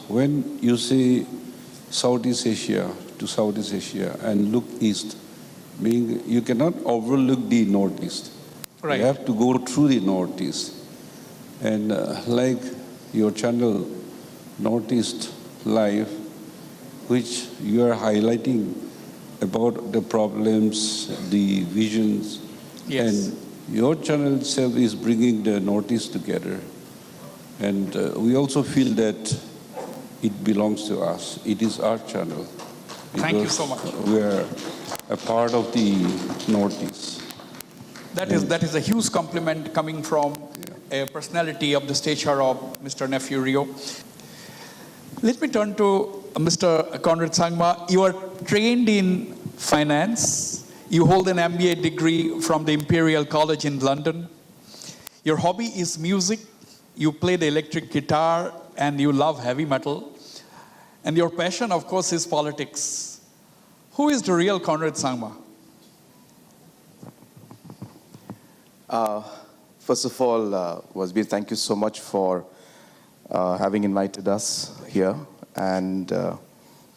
when you say Southeast Asia to Southeast Asia and look east, being you cannot overlook the Northeast. Right. You have to go through the Northeast. And like your channel, Northeast Live, which you are highlighting about the problems, the visions, Yes. and your channel itself is bringing the Northeast together. And we also feel that it belongs to us. It is our channel. Thank you so much. We are a part of the Northeast. That is a huge compliment coming from a personality of the stature of Mr. Neiphiu. Let me turn to Mr. Conrad Sangma. You are trained in finance. You hold an MBA degree from the Imperial College in London. Your hobby is music. You play the electric guitar and you love heavy metal. And your passion, of course, is politics. Who is the real Conrad Sangma? First of all, Wasbir, thank you so much for having invited us here. And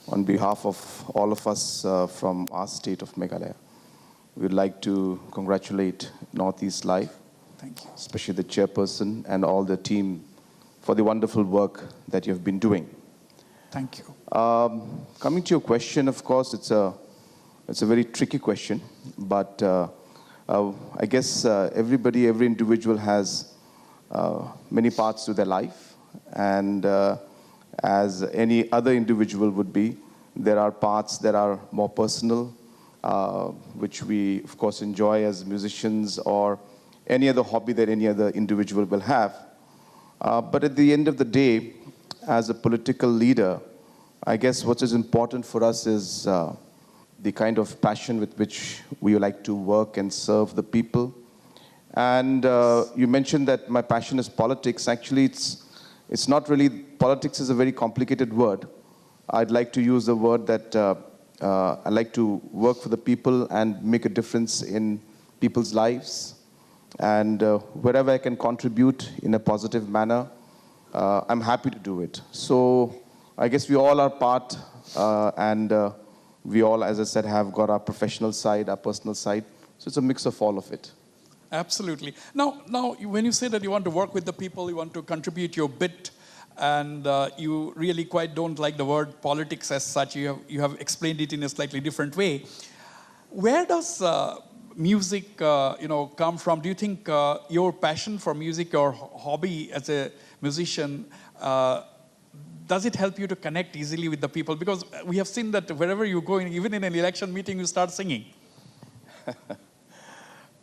on behalf of all of us from our state of Meghalaya, we'd like to congratulate Northeast Live. Thank you. Especially the chairperson and all the team for the wonderful work that you've been doing. Thank you. Coming to your question, of course, it's a very tricky question, but I guess every individual has many parts to their life, and as any other individual would be, there are parts that are more personal, which we, of course, enjoy as musicians or any other hobby that any other individual will have. But at the end of the day, as a political leader, I guess what is important for us is the kind of passion with which we like to work and serve the people. And you mentioned that my passion is politics. Actually, it's not really, politics is a very complicated word. I'd like to use the word that I like to work for the people and make a difference in people's lives. And wherever I can contribute in a positive manner, I'm happy to do it. So I guess we all are part, and we all, as I said, have got our professional side, our personal side. So it's a mix of all of it. Absolutely. Now, when you say that you want to work with the people, you want to contribute your bit, and you really quite don't like the word politics as such, you have explained it in a slightly different way. Where does music, come from? Do you think your passion for music, your hobby as a musician, does it help you to connect easily with the people? Because we have seen that wherever you go, even in an election meeting, you start singing.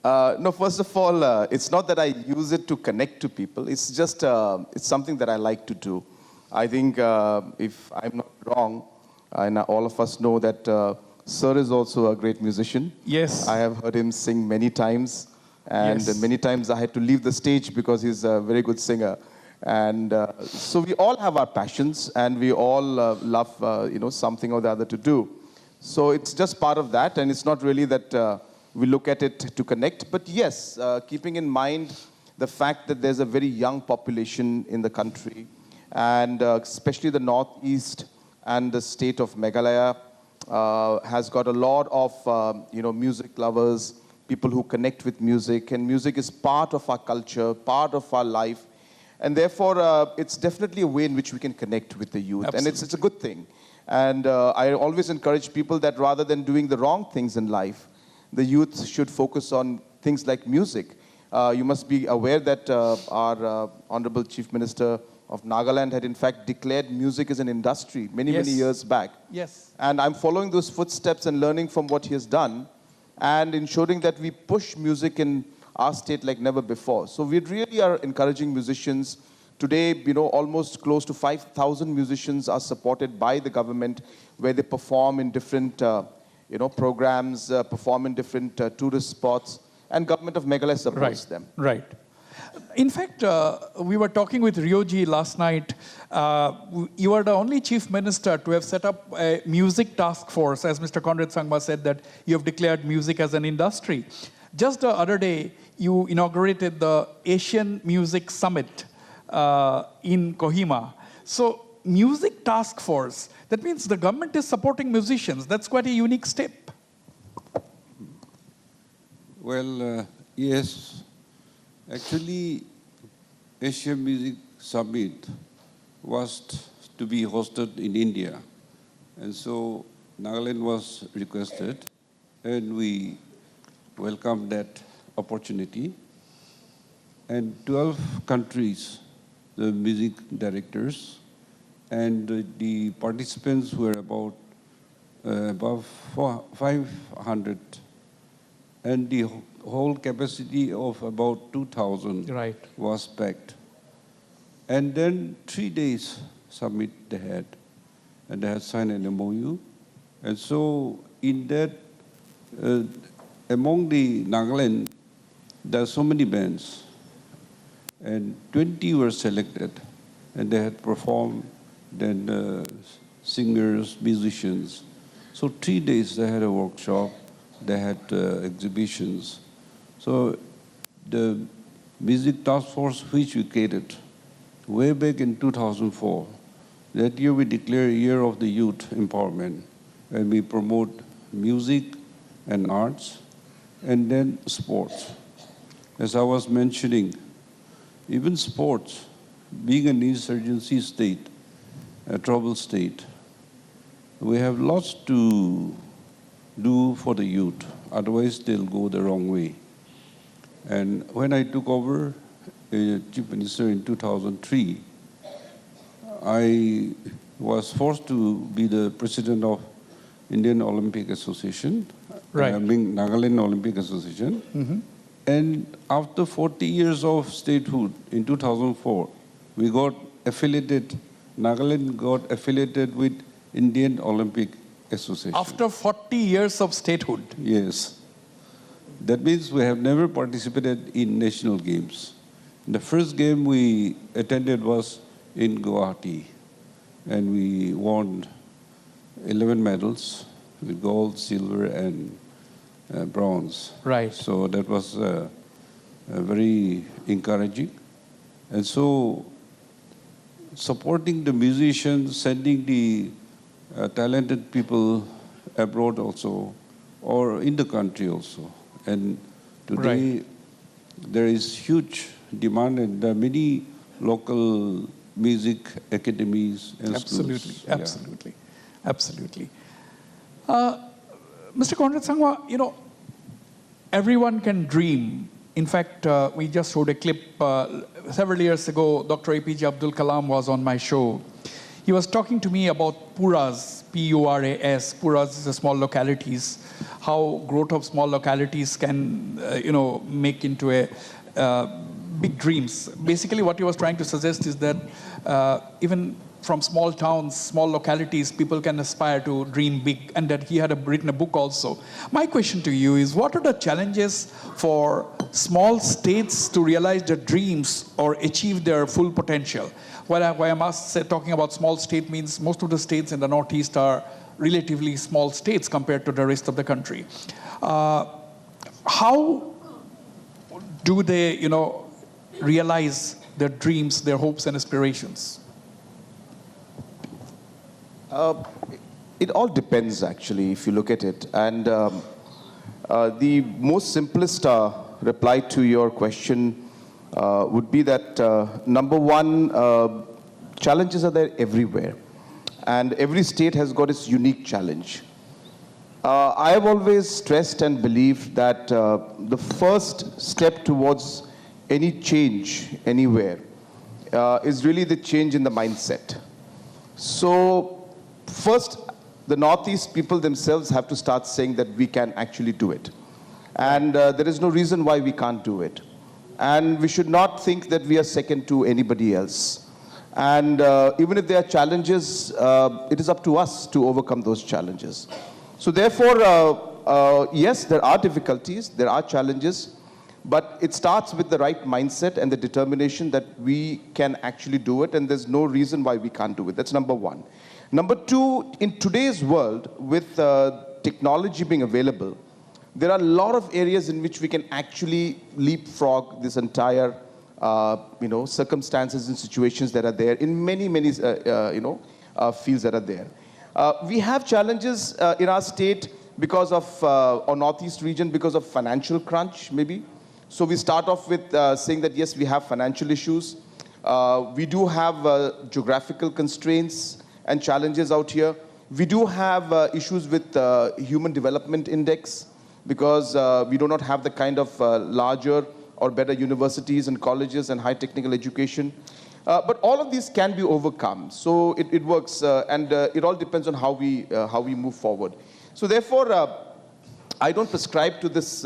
No, first of all, it's not that I use it to connect to people. It's just, it's something that I like to do. I think if I'm not wrong, and all of us know that Sir is also a great musician. Yes. I have heard him sing many times. And yes. Many times I had to leave the stage because he's a very good singer. And so we all have our passions, and we all love, something or the other to do. So it's just part of that, and it's not really that we look at it to connect. But yes, keeping in mind the fact that there's a very young population in the country, and especially the Northeast and the state of Meghalaya has got a lot of, music lovers, people who connect with music, and music is part of our culture, part of our life. And therefore, it's definitely a way in which we can connect with the youth. Absolutely. And it's a good thing. And I always encourage people that rather than doing the wrong things in life, the youth should focus on things like music. You must be aware that our Honorable Chief Minister of Nagaland had in fact declared music as an industry many years back. Yes. And I'm following those footsteps and learning from what he has done, and ensuring that we push music in our state like never before. So we really are encouraging musicians. Today, almost close to 5,000 musicians are supported by the government, where they perform in different, programs, perform in different tourist spots, and government of Meghalaya supports them. Right. In fact, we were talking with Rioji last night. You are the only chief minister to have set up a music task force. As Mr. Conrad Sangma said, that you have declared music as an industry. Just the other day, you inaugurated the Asian Music Summit in Kohima. So music task force, that means the government is supporting musicians. That's quite a unique step. Well, yes. Actually, Asian Music Summit was to be hosted in India. And so Nagaland was requested, and we welcomed that opportunity. And 12 countries, the music directors, and the participants were above 500, and the whole capacity of about 2,000 Right. was packed. And then 3 days summit they had, and they had signed an MOU. And so in that, among the Nagaland, there are so many bands, and 20 were selected, and they had performed, then singers, musicians. So 3 days they had a workshop, they had exhibitions. So the music task force which we created way back in 2004, that year we declare Year of the Youth Empowerment, and we promote music and arts, and then sports. As I was mentioning, even sports, being an insurgency state, a troubled state, we have lots to do for the youth, otherwise they'll go the wrong way. And when I took over Chief Minister in 2003, I was forced to be the president of Indian Olympic Association, Right. Nagaland Olympic Association. Mm-hmm. And after 40 years of statehood, in 2004, we got affiliated, Nagaland got affiliated with Indian Olympic Association. After 40 years of statehood. Yes. That means we have never participated in national games. The first game we attended was in Guwahati, and we won 11 medals with gold, silver, and bronze. Right. So that was very encouraging. And so supporting the musicians, sending the talented people abroad also, or in the country also. And today there is huge demand, and there are many local music academies and Absolutely, schools. absolutely, absolutely. Mr. Conrad Sangma, everyone can dream. In fact, we just showed a clip several years ago. Dr. APJ Abdul Kalam was on my show. He was talking to me about puras, P-U-R-A-S. Puras is the small localities, how growth of small localities can, make into a big dreams. Basically, what he was trying to suggest is that even from small towns, small localities, people can aspire to dream big, and that he had written a book also. My question to you is, what are the challenges for small states to realize their dreams or achieve their full potential? Why I'm talking about small state means most of the states in the Northeast are relatively small states compared to the rest of the country. How do they, realize their dreams, their hopes and aspirations? It all depends, actually, if you look at it. And the most simplest reply to your question would be that, number one, challenges are there everywhere. And every state has got its unique challenge. I have always stressed and believed that the first step towards any change anywhere is really the change in the mindset. So first, the Northeast people themselves have to start saying that we can actually do it. And there is no reason why we can't do it. And we should not think that we are second to anybody else. And even if there are challenges, it is up to us to overcome those challenges. So therefore, yes, there are difficulties, there are challenges, but it starts with the right mindset and the determination that we can actually do it, and there's no reason why we can't do it. That's number one. Number two, in today's world, with technology being available, there are a lot of areas in which we can actually leapfrog this entire circumstances and situations that are there in many fields that are there. We have challenges in our state because of, or Northeast region, because of financial crunch, maybe. So we start off with saying that, yes, we have financial issues. We do have geographical constraints and challenges out here. We do have issues with Human Development Index because we do not have the kind of larger or better universities and colleges and high technical education. But all of these can be overcome. So it works, and it all depends on how we move forward. So therefore, I don't prescribe to this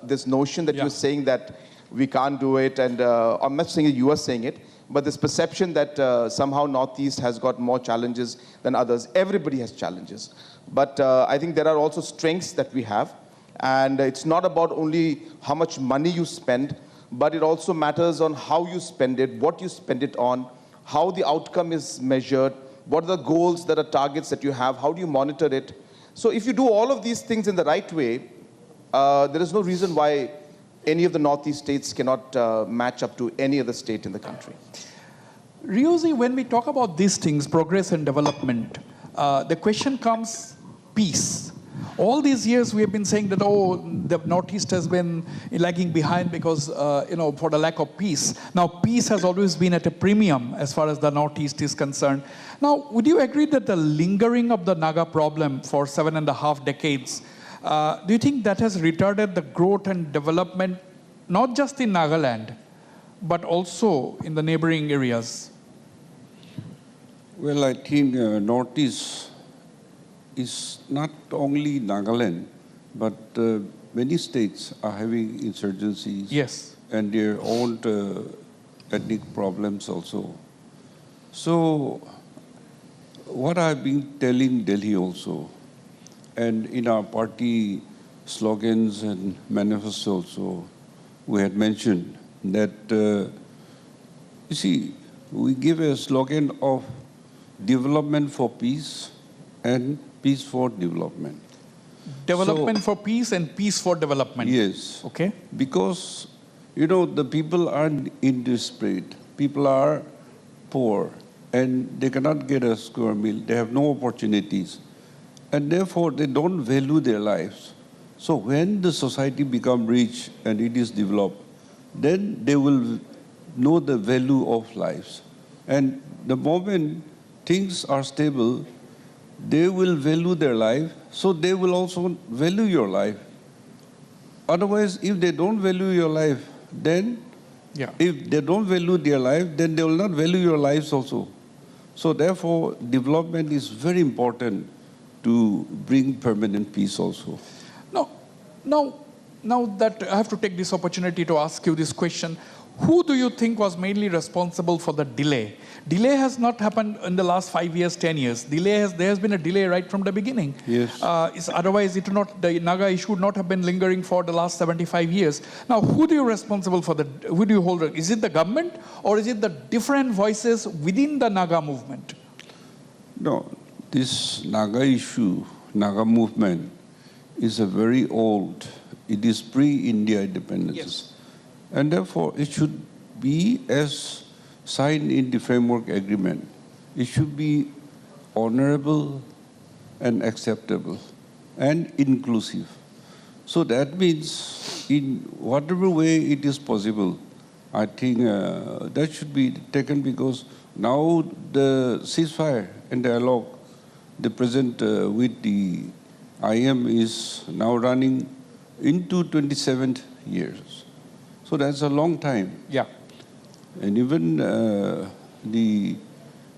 this notion that you're saying that we can't do it, and I'm not saying you are saying it, but this perception that somehow Northeast has got more challenges than others. Everybody has challenges. But I think there are also strengths that we have. And it's not about only how much money you spend, but it also matters on how you spend it, what you spend it on, how the outcome is measured, what are the goals that are targets that you have, how do you monitor it. So if you do all of these things in the right way, there is no reason why any of the Northeast states cannot match up to any other state in the country. Rioji, when we talk about these things, progress and development, the question comes, peace. All these years we have been saying that, oh, the Northeast has been lagging behind because, for the lack of peace. Now, peace has always been at a premium as far as the Northeast is concerned. Now, would you agree that the lingering of the Naga problem for 7.5 decades, do you think that has retarded the growth and development, not just in Nagaland, but also in the neighboring areas? Well, I think Northeast is not only Nagaland, but many states are having insurgencies. Yes. And their own ethnic problems also. So, what I've been telling Delhi also, and in our party slogans and manifesto also, we had mentioned that, you see, we give a slogan of development for peace and peace for development. Development for peace and peace for development. Yes. Okay. Because, the people are in desperate. People are poor and they cannot get a square meal. They have no opportunities. And therefore, they don't value their lives. So when the society becomes rich and it is developed, then they will know the value of lives. And the moment things are stable, they will value their life, so they will also value your life. Otherwise, if they don't value your life, then if they don't value their life, then they will not value your lives also. So therefore, development is very important to bring permanent peace also. Now that I have to take this opportunity to ask you this question, who do you think was mainly responsible for the delay? Delay has not happened in the last 5 years, 10 years. There has been a delay right from the beginning. Yes. Otherwise, the Naga issue would not have been lingering for the last 75 years. Now, who do you responsible for who do you hold? Is it the government or is it the different voices within the Naga movement? No, this Naga issue, Naga movement is a very old, it is pre-India independence. Yes. And therefore, it should be as signed in the framework agreement. It should be honorable and acceptable and inclusive. So that means in whatever way it is possible, I think that should be taken because now the ceasefire and dialogue, the present with the IM is now running into 27th years. So that's a long time. Yeah. And even the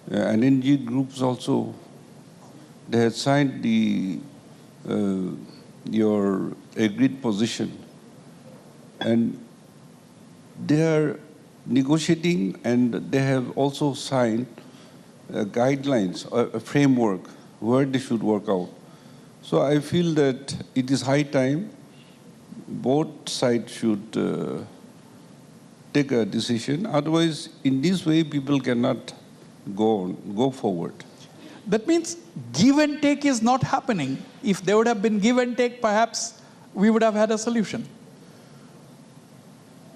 NNG groups also, they had signed your agreed position. And they are negotiating and they have also signed guidelines, a framework where they should work out. So I feel that it is high time both sides should take a decision. Otherwise, in this way, people cannot go forward. That means give and take is not happening. If there would have been give and take, perhaps we would have had a solution.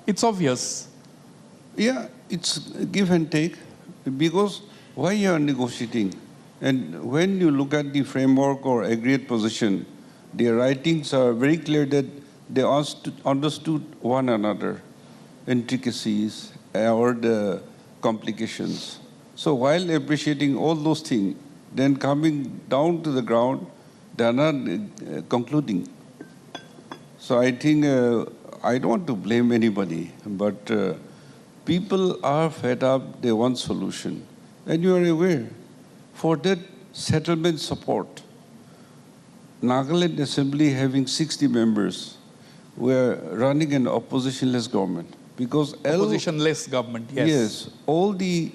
It's obvious. Yeah, it's give and take, because why you are negotiating? And when you look at the framework or agreed position, their writings are very clear that they understood one another, intricacies or the complications. So while appreciating all those things, then coming down to the ground, they are not concluding. So I think I don't want to blame anybody, but people are fed up, they want solution. And you are aware, for that settlement support, Nagaland Assembly having 60 members, were running an oppositionless government. Because Oppositionless government, yes. Yes, all the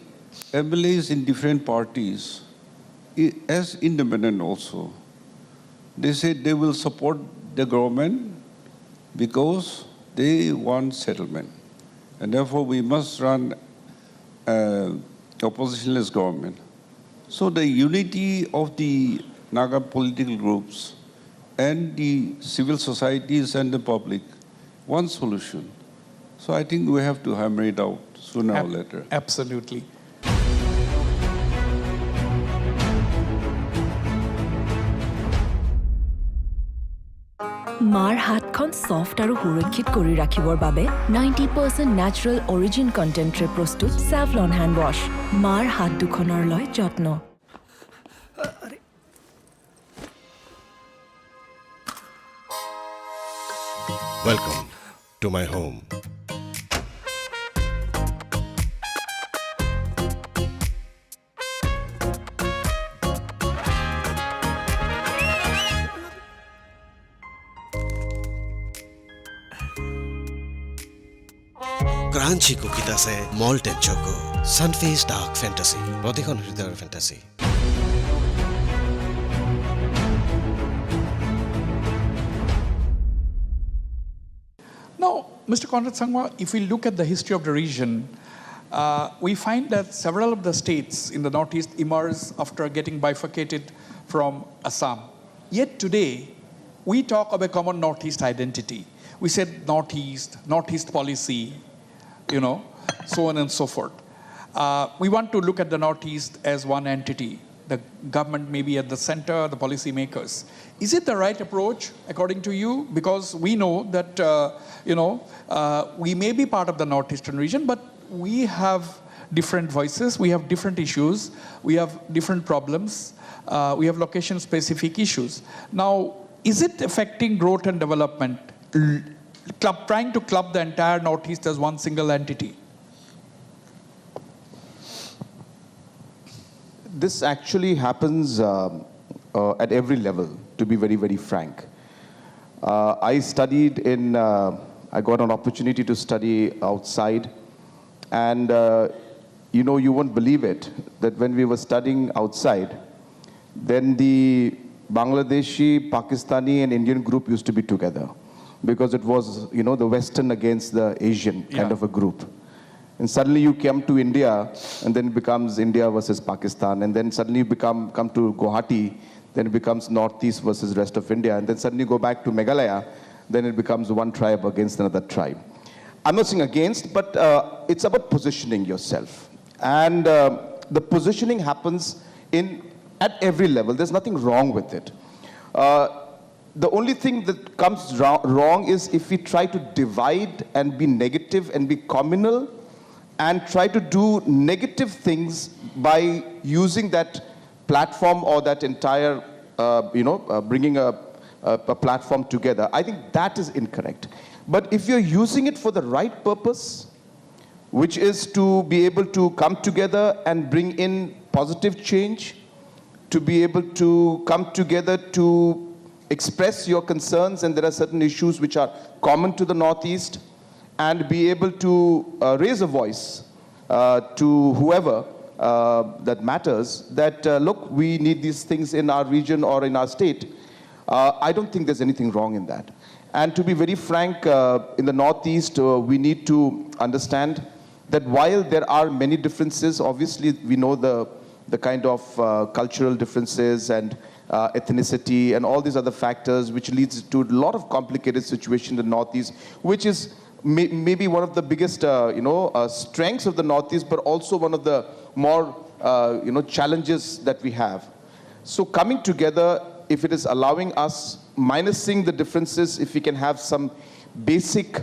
MLAs in different parties, as independent also, they said they will support the government because they want settlement. And therefore, we must run oppositionless government. So the unity of the Naga political groups and the civil societies and the public, one solution. So I think we have to hammer it out sooner or later. Absolutely. মাৰ হাতখন soft আৰু সুৰক্ষিত কৰি ৰাখিবৰ বাবে 90% natural origin কণ্টেণ্টৰে প্ৰস্তুত Savlon hand wash মাৰ হাত দুখনৰ লৈ যত্ন Welcome to my home. Crunchy কুকিত আছে malt and choco Sunfeast dark fantasy প্ৰতিখন হৃদয়ৰ ফেণ্টাসি Now, Mr. Conrad Sangma, if we look at the history of the region, we find that several of the states in the northeast emerged after getting bifurcated from Assam. Yet today, we talk of a common northeast identity. We said northeast policy, so on and so forth. We want to look at the northeast as one entity. The government may be at the center, the policy makers. Is it the right approach, according to you? Because we know that, we may be part of the northeastern region, but we have different voices, we have different issues, we have different problems, we have location-specific issues. Now, is it affecting growth and development, trying to club the entire northeast as one single entity? This actually happens at every level, to be very, very frank. I studied I got an opportunity to study outside, and you won't believe it, that when we were studying outside, then the Bangladeshi, Pakistani and Indian group used to be together, because it was, the Western against the Asian kind of a group. And suddenly you come to India, and then it becomes India versus Pakistan. And then suddenly you come to Guwahati, then it becomes Northeast versus rest of India. And then suddenly you go back to Meghalaya, then it becomes one tribe against another tribe. I'm not saying against, but it's about positioning yourself. And the positioning happens at every level. There's nothing wrong with it. The only thing that comes wrong is if we try to divide and be negative and be communal, and try to do negative things by using that platform or that entire, bringing a platform together. I think that is incorrect. But if you're using it for the right purpose, which is to be able to come together and bring in positive change, to be able to come together to express your concerns, and there are certain issues which are common to the Northeast, and be able to raise a voice to whoever that matters, that look, we need these things in our region or in our state. I don't think there's anything wrong in that. And to be very frank, in the Northeast, we need to understand that while there are many differences, obviously we know the kind of cultural differences and ethnicity and all these other factors, which leads to a lot of complicated situation in the Northeast, which is maybe one of the biggest, strengths of the Northeast, but also one of the more, challenges that we have. So coming together, if it is allowing us, minusing the differences, if we can have some basic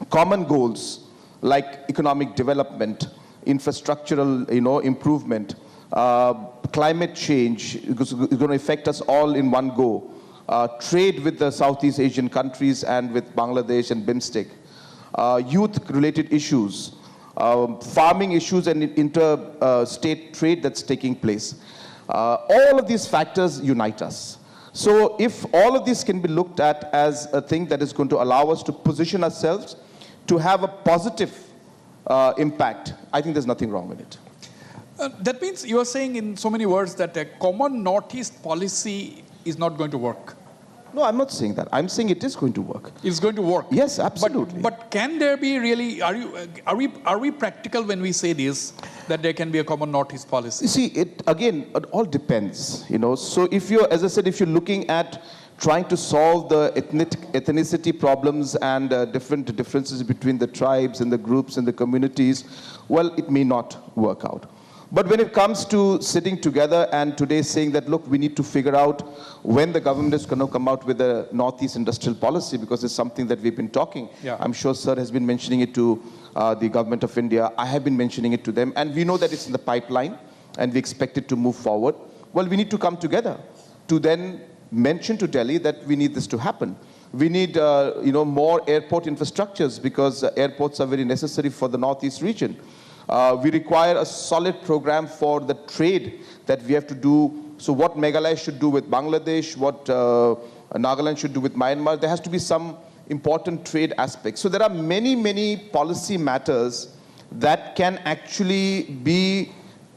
common goals like economic development, infrastructural, improvement, climate change, because it's going to affect us all in one go, trade with the Southeast Asian countries and with Bangladesh and BIMSTEC, youth-related issues, farming issues and inter-state trade that's taking place. All of these factors unite us. So if all of this can be looked at as a thing that is going to allow us to position ourselves to have a positive impact, I think there's nothing wrong with it. That means you are saying in so many words that a common Northeast policy is not going to work. No, I'm not saying that. I'm saying it is going to work. It's going to work. Yes, absolutely. But can there be really? Are we practical when we say this, that there can be a common Northeast policy? You see, it all depends. So if you're, as I said, if you're looking at trying to solve the ethnicity problems and different differences between the tribes and the groups and the communities, well, it may not work out. But when it comes to sitting together and today saying that, look, we need to figure out when the government is going to come out with a Northeast industrial policy, because it's something that we've been talking. Yeah. I'm sure Sir has been mentioning it to the government of India. I have been mentioning it to them. And we know that it's in the pipeline and we expect it to move forward. Well, we need to come together to then mention to Delhi that we need this to happen. We need more airport infrastructures, because airports are very necessary for the Northeast region. We require a solid program for the trade that we have to do. So what Meghalaya should do with Bangladesh, what Nagaland should do with Myanmar, there has to be some important trade aspects. So there are many, many policy matters that can actually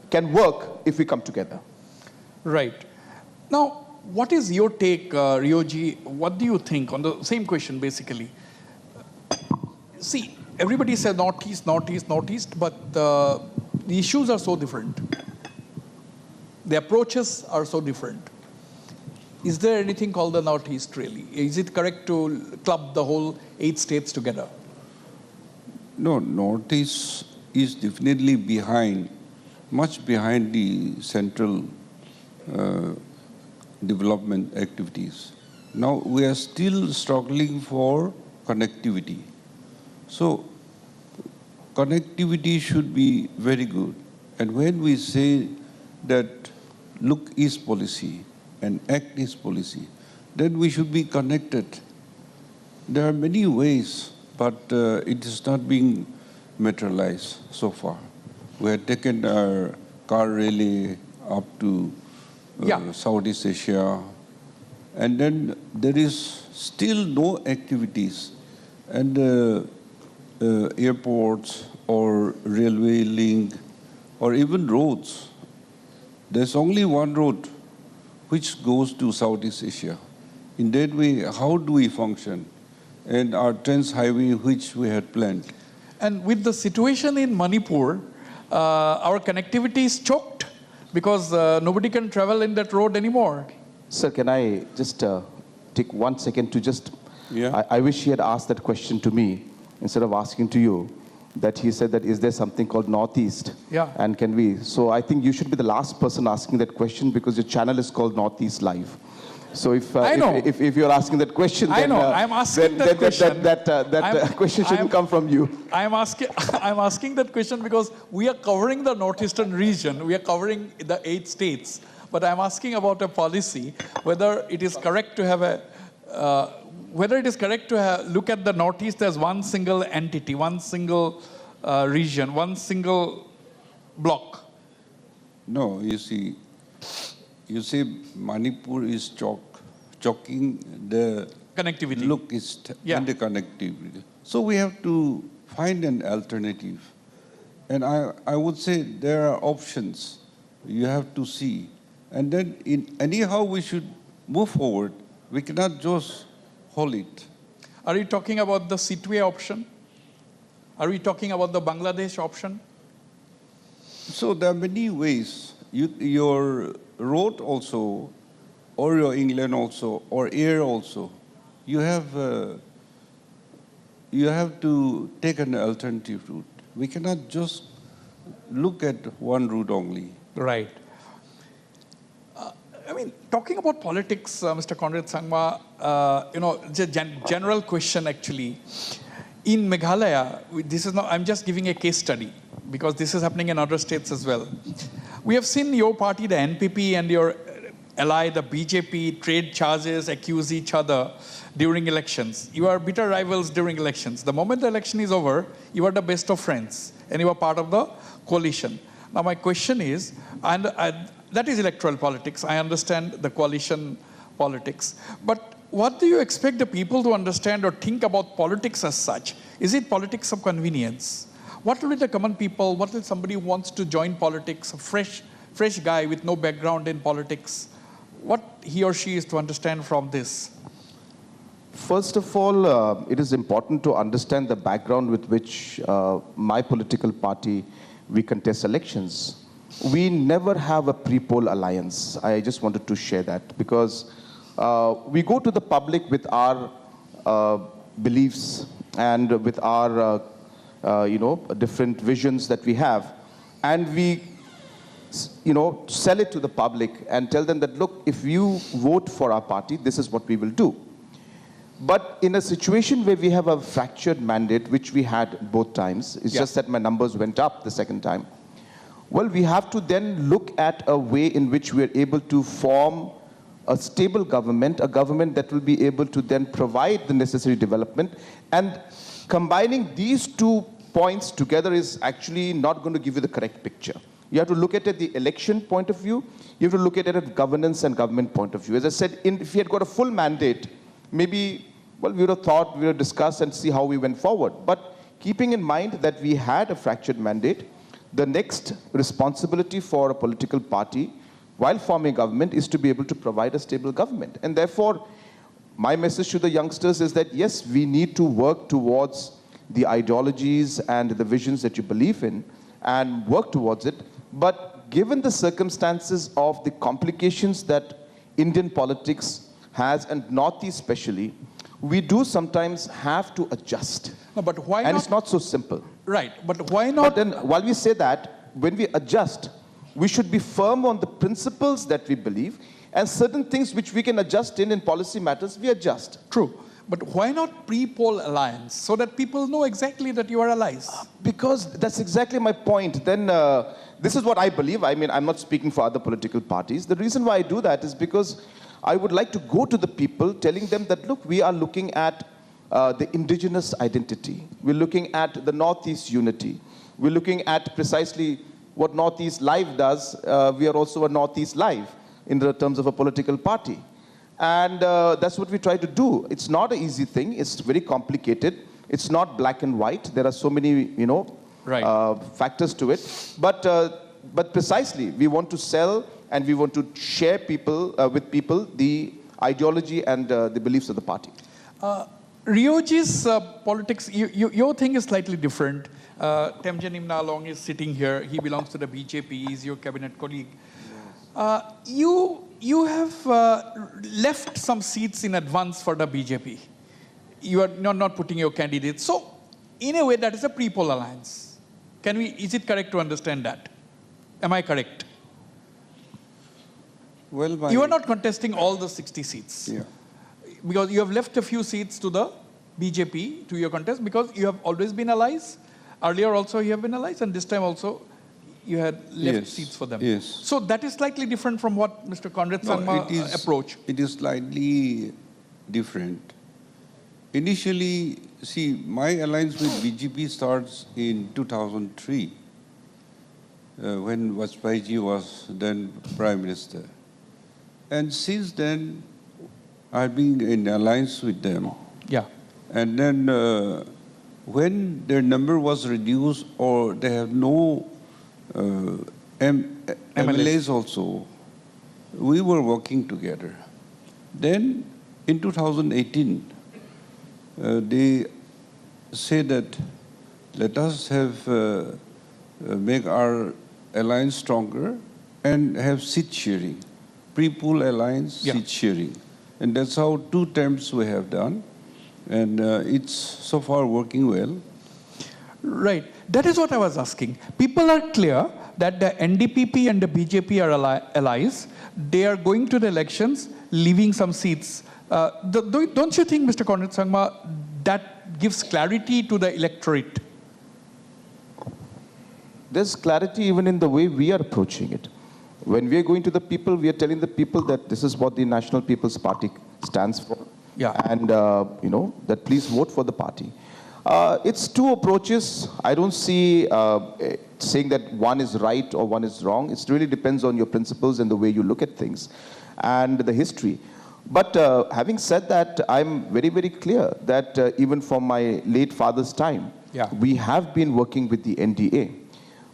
can work if we come together. Right. Now, what is your take, Rioji? What do you think on the same question, basically? See, everybody says Northeast, Northeast, Northeast, but the issues are so different. The approaches are so different. Is there anything called the Northeast, really? Is it correct to club the whole 8 states together? No, Northeast is definitely behind, much behind the central development activities. Now we are still struggling for connectivity. So connectivity should be very good. And when we say that look is policy and act is policy, then we should be connected. There are many ways, but it is not being materialized so far. We have taken our car rally up to Southeast Asia, and then there is still no activities. And airports or railway link or even roads. There's only one road which goes to Southeast Asia. In that way, how do we function? And our Trans Highway which we had planned. And with the situation in Manipur, our connectivity is choked because nobody can travel in that road anymore. Sir, can I just take 1 second to just... Yeah. I wish he had asked that question to me instead of asking to you, that he said that is there something called Northeast? Yeah. And can we? So I think you should be the last person asking that question, because your channel is called Northeast Live. So if you're asking that question, then, I'm asking that question. That question shouldn't come from you. I'm asking that question because we are covering the northeastern region. We are covering the 8 states. But I'm asking about a policy, whether it is correct to have look at the Northeast as one single entity, one single region, one single block. No, you see Manipur is choking the Connectivity. look is and the connectivity. So we have to find an alternative. And I would say there are options you have to see. And then anyhow we should move forward. We cannot just hold it. Are you talking about the Sitwe option? Are we talking about the Bangladesh option? So there are many ways. Your road also, or your England also, or air also, you have, you have to take an alternative route. We cannot just look at one route only. Right. Talking about politics, Mr. Conrad Sangma, general question actually. In Meghalaya, I'm just giving a case study because this is happening in other states as well. We have seen your party, the NPP, and your ally, the BJP, trade charges, accuse each other during elections. You are bitter rivals during elections. The moment the election is over, you are the best of friends, and you are part of the coalition. Now, my question is, and that is electoral politics. I understand the coalition politics. But what do you expect the people to understand or think about politics as such? Is it politics of convenience? What will be the common people? What will somebody who wants to join politics, a fresh guy with no background in politics? What he or she is to understand from this? First of all, it is important to understand the background with which my political party, we contest elections. We never have a pre-poll alliance. I just wanted to share that because we go to the public with our beliefs and with our, different visions that we have. And we, sell it to the public and tell them that, look, if you vote for our party, this is what we will do. But in a situation where we have a fractured mandate, which we had both times, it's just that my numbers went up the second time. Well, we have to then look at a way in which we are able to form a stable government, a government that will be able to then provide the necessary development. And combining these 2 points together is actually not going to give you the correct picture. You have to look at it the election point of view. You have to look at it at governance and government point of view. As I said, if we had got a full mandate, maybe, we would have thought, we would have discussed and see how we went forward. But keeping in mind that we had a fractured mandate, the next responsibility for a political party while forming government is to be able to provide a stable government. And therefore, my message to the youngsters is that, yes, we need to work towards the ideologies and the visions that you believe in and work towards it. But given the circumstances of the complications that Indian politics has, and Northeast especially, we do sometimes have to adjust. No, but why not? And it's not so simple. Right, but why not? But then, while we say that, when we adjust, we should be firm on the principles that we believe, and certain things which we can adjust in policy matters, we adjust. True. But why not pre-poll alliance, so that people know exactly that you are allies? Because that's exactly my point. Then, this is what I believe. I mean, I'm not speaking for other political parties. The reason why I do that is because I would like to go to the people telling them that, look, we are looking at the indigenous identity. We're looking at the Northeast unity. We're looking at precisely what Northeast Live does. We are also a Northeast Live in the terms of a political party. And that's what we try to do. It's not an easy thing. It's very complicated. It's not black and white. There are so many, factors to it. But precisely, we want to sell and we want to share with people the ideology and the beliefs of the party. Rioji's politics, your thing is slightly different. Temjen Imnalong is sitting here. He belongs to the BJP. He's your cabinet colleague. You have left some seats in advance for the BJP. You are not putting your candidates. So, in a way, that is a pre-poll alliance. Is it correct to understand that? Am I correct? Well, you are not contesting all the 60 seats. Yeah. Because you have left a few seats to the BJP, to your contest, because you have always been allies. Earlier also you have been allies, and this time also you had left seats for them. Yes. So that is slightly different from what Mr. Conrad Sangma approach. It is slightly different. Initially, see, my alliance with BJP starts in 2003, when Vajpayee was then Prime Minister. And since then, I've been in alliance with them. Yeah. And then when their number was reduced or they have no MLAs also, we were working together. Then in 2018, they say that let us have make our alliance stronger and have seat sharing, pre-pool alliance, seat sharing. And that's how 2 terms we have done. And it's so far working well. Right. That is what I was asking. People are clear that the NDPP and the BJP are allies. They are going to the elections, leaving some seats. Don't you think, Mr. Conrad Sangma, that gives clarity to the electorate? There's clarity even in the way we are approaching it. When we are going to the people, we are telling the people that this is what the National People's Party stands for. Yeah. And, that please vote for the party. It's two approaches. I don't see saying that one is right or one is wrong. It really depends on your principles and the way you look at things and the history. But having said that, I'm very, very clear that even from my late father's time, we have been working with the NDA.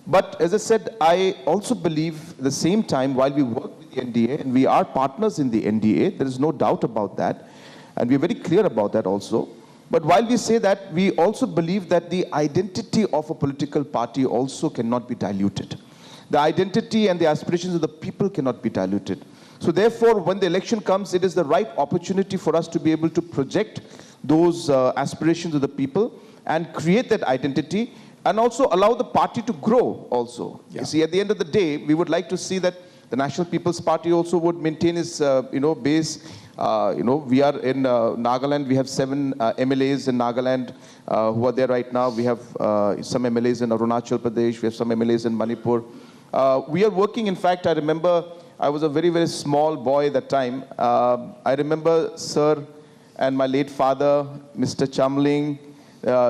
But as I said, I also believe at the same time, while we work with the NDA, and we are partners in the NDA, there is no doubt about that, and we're very clear about that also. But while we say that, we also believe that the identity of a political party also cannot be diluted. The identity and the aspirations of the people cannot be diluted. So therefore, when the election comes, it is the right opportunity for us to be able to project those aspirations of the people and create that identity, and also allow the party to grow also. Yeah. You see, at the end of the day, we would like to see that the National People's Party also would maintain its, base. We are in Nagaland. We have 7 MLAs in Nagaland who are there right now. We have some MLAs in Arunachal Pradesh. We have some MLAs in Manipur. We are working, in fact, I remember I was a very, very small boy at that time. I remember Sir and my late father, Mr. Chamling,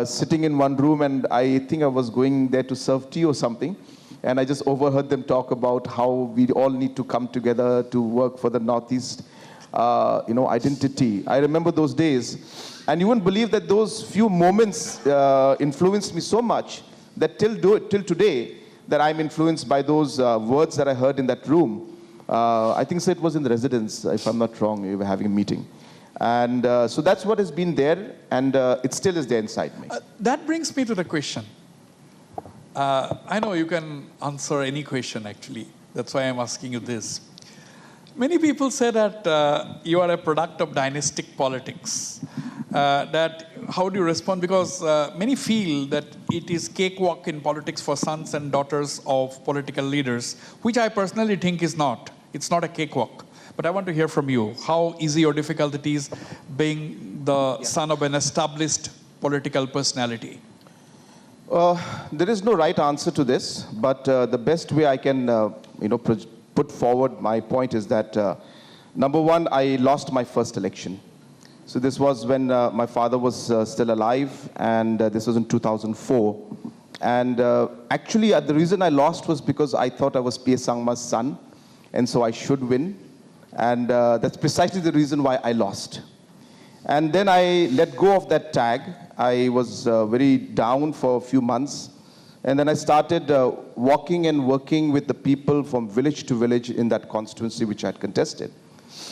sitting in one room, and I think I was going there to serve tea or something, and I just overheard them talk about how we all need to come together to work for the Northeast, identity. I remember those days, and you wouldn't believe that those few moments influenced me so much that till today that I'm influenced by those words that I heard in that room. I think so it was in the residence, if I'm not wrong, we were having a meeting. And so that's what has been there, and it still is there inside me. That brings me to the question. I know you can answer any question, actually. That's why I'm asking you this. Many people say that you are a product of dynastic politics. How do you respond? Because many feel that it is cakewalk in politics for sons and daughters of political leaders, which I personally think is not. It's not a cakewalk. But I want to hear from you how easy or difficult it is being the son of an established political personality. There is no right answer to this, but the best way I can, put forward my point is that, number one, I lost my first election. So this was when my father was still alive, and this was in 2004. And actually, the reason I lost was because I thought I was P.A. Sangma's son, and so I should win. And that's precisely the reason why I lost. And then I let go of that tag. I was very down for a few months. And then I started walking and working with the people from village to village in that constituency which I had contested.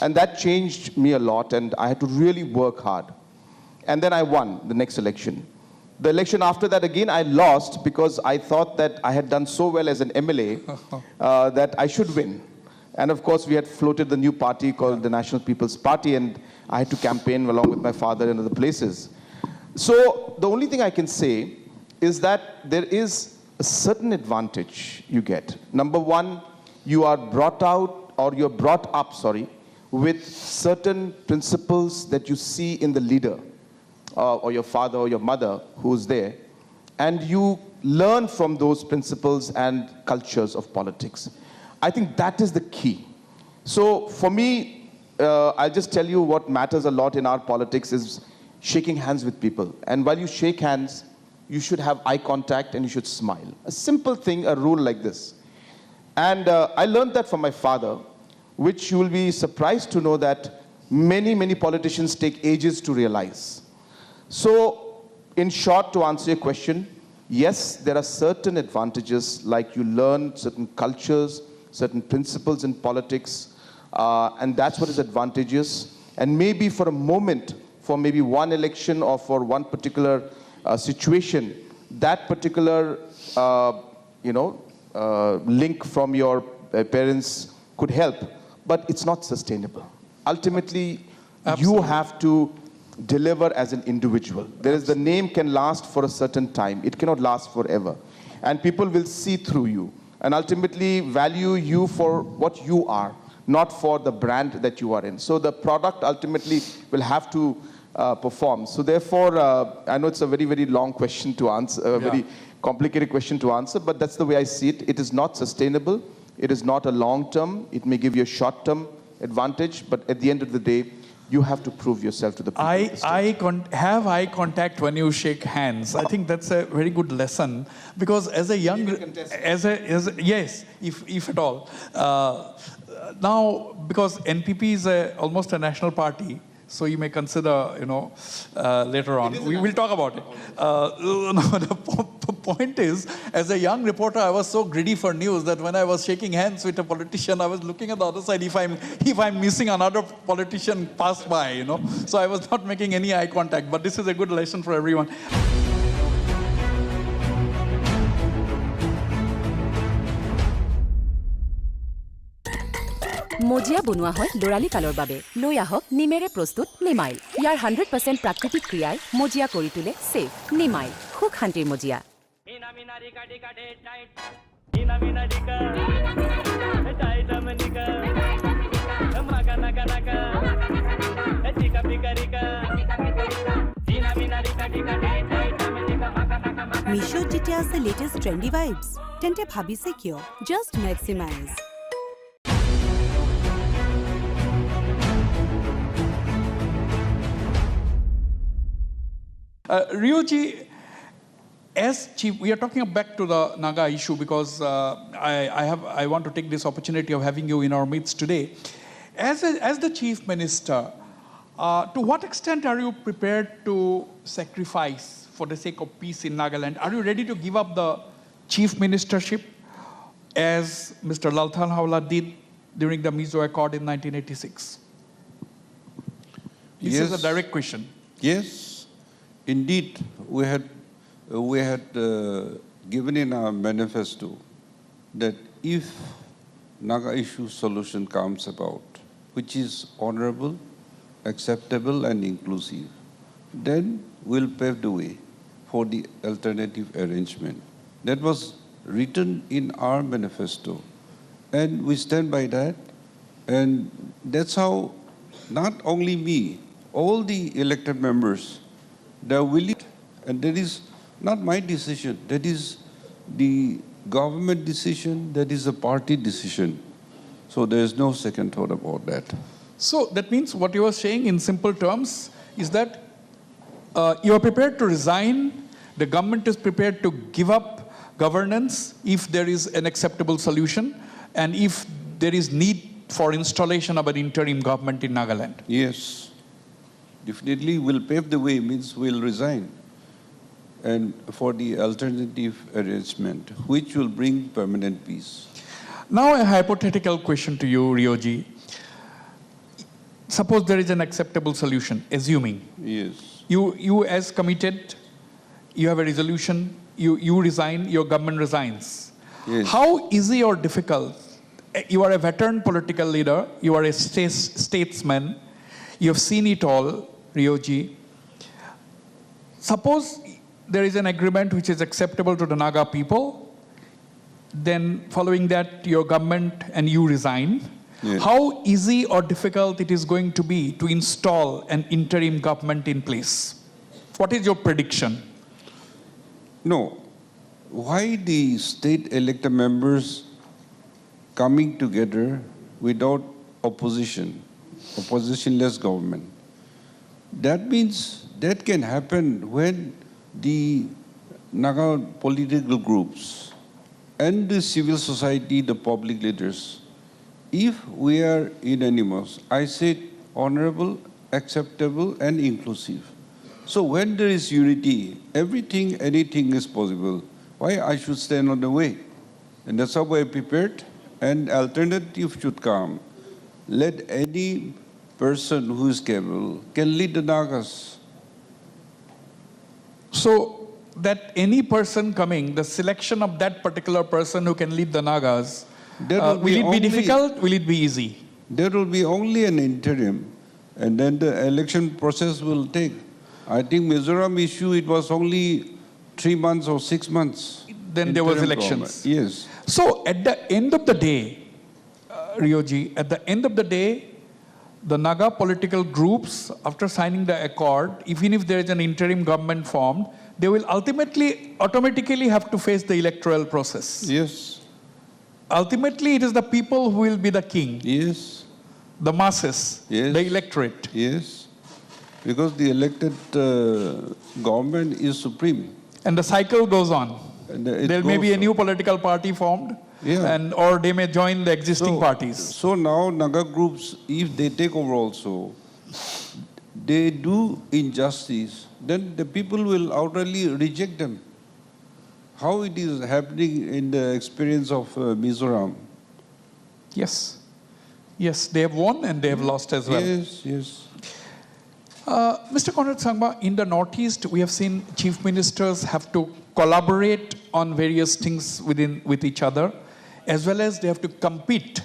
And that changed me a lot, and I had to really work hard. And then I won the next election. The election after that, again, I lost because I thought that I had done so well as an MLA that I should win. And of course, we had floated the new party called the National People's Party, and I had to campaign along with my father in other places. So the only thing I can say is that there is a certain advantage you get. Number one, you are brought up, with certain principles that you see in the leader, or your father or your mother who's there, and you learn from those principles and cultures of politics. I think that is the key. So for me, I'll just tell you what matters a lot in our politics is shaking hands with people. And while you shake hands, you should have eye contact and you should smile. A simple thing, a rule like this. And I learned that from my father, which you will be surprised to know that many, many politicians take ages to realize. So in short, to answer your question, yes, there are certain advantages, like you learn certain cultures, certain principles in politics, and that's what is advantageous. And maybe for a moment, for maybe one election or for one particular situation, that particular, link from your parents could help, but it's not sustainable. Ultimately, you have to deliver as an individual. There is the name can last for a certain time. It cannot last forever. And people will see through you and ultimately value you for what you are, not for the brand that you are in. So the product ultimately will have to perform. So therefore, I know it's a very, very long question to answer, a very complicated question to answer, but that's the way I see it. It is not sustainable. It is not a long term. It may give you a short term advantage, but at the end of the day, you have to prove yourself to the people. Have eye contact when you shake hands. I think that's a very good lesson, because as a young, yes, if at all. Now, because NPP is almost a national party, so you may consider, later on. We will talk about it. The point is, as a young reporter, I was so greedy for news that when I was shaking hands with a politician, I was looking at the other side if I'm missing another politician pass by, So I was not making any eye contact. But this is a good lesson for everyone. মজিয়া বনোৱা হয় লৰালি কালৰ বাবে লৈ আহক নিমেৰে প্ৰস্তুত নিমাইল ইয়াৰ 100% প্ৰাকৃতিক ক্ৰিয়াই মজিয়া কৰি তোলে সেফ নিমাইল খুব শান্তিৰ মজিয়া মিশোত যেতিয়া আছে লেটেষ্ট ট্ৰেন্ডি ভাইবস তেন্তে ভাবিছে কিয় just মেক্সিমাইজ Rioji, as chief, we are talking back to the Naga issue because I want to take this opportunity of having you in our midst today. As the chief minister, to what extent are you prepared to sacrifice for the sake of peace in Nagaland? Are you ready to give up the chief ministership as Mr. Lalthan Hawla did during the Mizo Accord in 1986? This is a direct question. Yes. Indeed, we had given in our manifesto that if Naga issue solution comes about, which is honorable, acceptable and inclusive, then we'll pave the way for the alternative arrangement. That was written in our manifesto, and we stand by that. And that's how not only me, all the elected members, they're willing, and that is not my decision, that is the government decision, that is a party decision. So there is no second thought about that. So that means what you are saying in simple terms is that you are prepared to resign, the government is prepared to give up governance if there is an acceptable solution, and if there is need for installation of an interim government in Nagaland. Yes. Definitely will pave the way, means we'll resign, and for the alternative arrangement, which will bring permanent peace. Now a hypothetical question to you, Rioji. Suppose there is an acceptable solution, assuming. Yes. You as committed, you have a resolution, you resign, your government resigns. Yes. How easy or difficult? You are a veteran political leader, you are a statesman, you have seen it all, Rioji. Suppose there is an agreement which is acceptable to the Naga people, then following that your government and you resign. Yes. How easy or difficult it is going to be to install an interim government in place? What is your prediction? No. Why the state elected members coming together without oppositionless government? That means that can happen when the Naga political groups and the civil society, the public leaders, if we are unanimous, I said honorable, acceptable and inclusive. So when there is unity, anything is possible. Why I should stand on the way? And that's how I prepared, and alternative should come. Let any person who is capable can lead the Nagas. So that any person coming, the selection of that particular person who can lead the Nagas, will it be difficult? Will it be easy? There will be only an interim And then the election process will take. I think Mizoram issue, it was only 3 months or 6 months. Then there was Interim elections. government. Yes. So at the end of the day, Rioji, at the end of the day, the Naga political groups, after signing the accord, even if there is an interim government formed, they will automatically have to face the electoral process. Yes. Ultimately, it is the people who will be the king. Yes. The masses, Yes. the electorate. Yes. Because the elected government is supreme. And the cycle goes on. And There may be a new political party formed, or they may join the existing parties. So now Naga groups, if they take over also, they do injustice, then the people will outrightly reject them. How it is happening in the experience of Mizoram. Yes. Yes, they have won and they have lost as well. Yes, yes. Mr. Conrad Sangma, in the Northeast, we have seen chief ministers have to collaborate on various things with each other, as well as they have to compete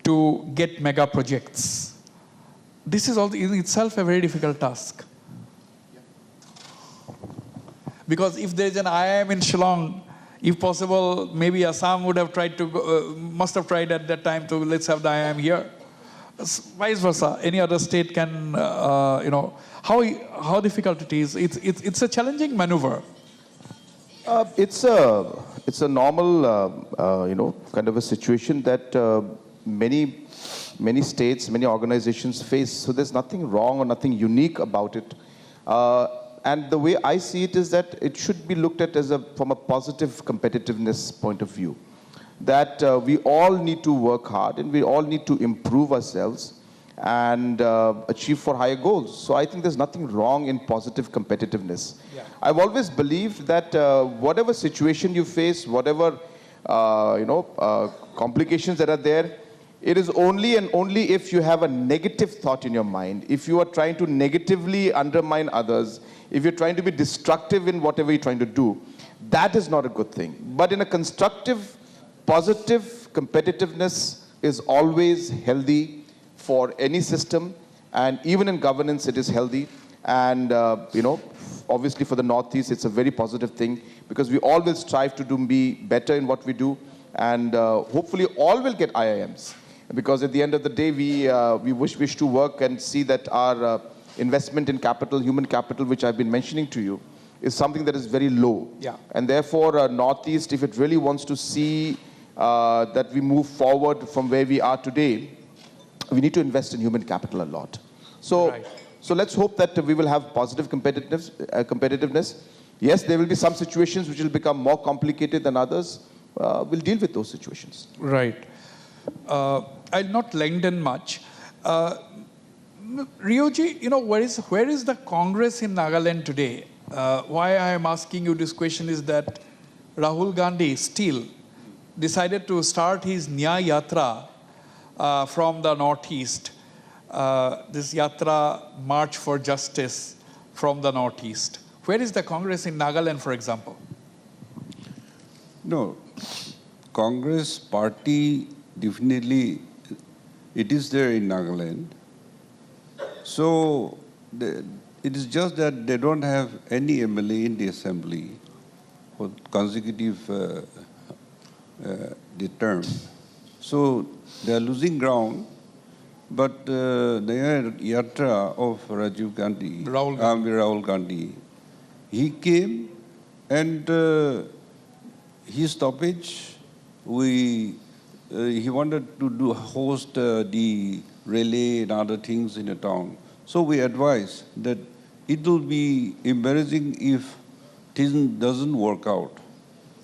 to get mega projects. This is also in itself a very difficult task. Because if there is an IIM in Shillong, if possible, maybe Assam would have tried to, must have tried at that time to let's have the IIM here. Vice versa, any other state can, how difficult it is. It's a challenging maneuver. It's a normal, kind of a situation that many states, many organizations face. So there's nothing wrong or nothing unique about it. And the way I see it is that it should be looked at as from a positive competitiveness point of view. That we all need to work hard and we all need to improve ourselves and achieve for higher goals. So I think there's nothing wrong in positive competitiveness. Yeah. I've always believed that whatever situation you face, whatever complications that are there, it is only and only if you have a negative thought in your mind, if you are trying to negatively undermine others, if you're trying to be destructive in whatever you're trying to do, that is not a good thing. But in a constructive, positive competitiveness is always healthy for any system, and even in governance it is healthy. And obviously for the Northeast it's a very positive thing, because we all will strive to be better in what we do, and hopefully all will get IIMs, because at the end of the day we wish to work and see that our investment in capital, human capital, which I've been mentioning to you, is something that is very low. Yeah. And therefore Northeast, if it really wants to see that we move forward from where we are today, we need to invest in human capital a lot. So, so let's hope that we will have positive competitiveness. Yes, there will be some situations which will become more complicated than others. We'll deal with those situations. Right. I'll not lengthen much. Rioji, where is the Congress in Nagaland today? Why I am asking you this question is that Rahul Gandhi still decided to start his Nyaya Yatra from the Northeast. This Yatra March for Justice from the Northeast. Where is the Congress in Nagaland, for example? No, Congress party definitely, it is there in Nagaland. So it is just that they don't have any MLA in the assembly for consecutive the term. So they are losing ground. But the Yatra of Rajiv Gandhi, Rahul Gandhi, he came, and his stoppage, he wanted to host the relay and other things in the town. So we advised that it will be embarrassing if this doesn't work out.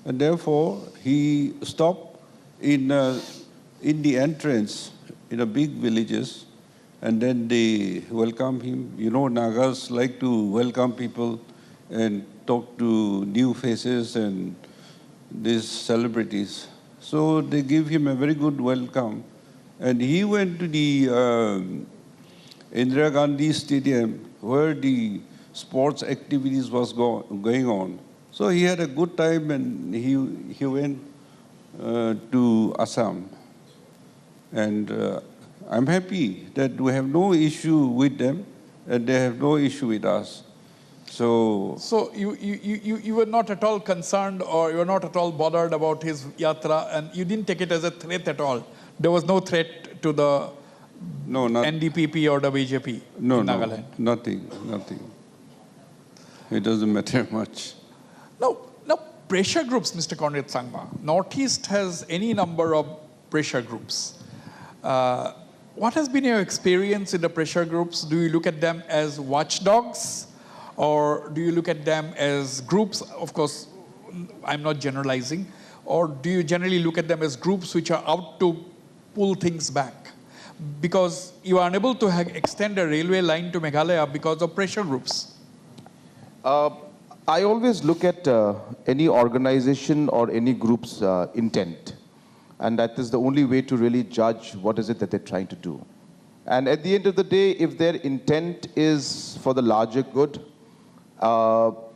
And therefore, he stopped in the entrance in the big villages, and then they welcome him. You know, Nagas like to welcome people and talk to new faces and these celebrities. So they give him a very good welcome. And he went to the Indira Gandhi Stadium where the sports activities was going on. So he had a good time, and he went to Assam. And I'm happy that we have no issue with them and they have no issue with us. So you were not at all concerned, or you were not at all bothered about his yatra, and you didn't take it as a threat at all. There was no threat to the NDPP or the BJP in Nagaland. Nothing. It doesn't matter much. Now, pressure groups, Mr. Conrad Sangma. Northeast has any number of pressure groups. What has been your experience in the pressure groups? Do you look at them as watchdogs, or do you look at them as groups? Of course, I'm not generalizing. Or do you generally look at them as groups which are out to pull things back? Because you are unable to extend a railway line to Meghalaya because of pressure groups. I always look at any organization or any group's intent. And that is the only way to really judge what is it that they're trying to do. And at the end of the day, if their intent is for the larger good,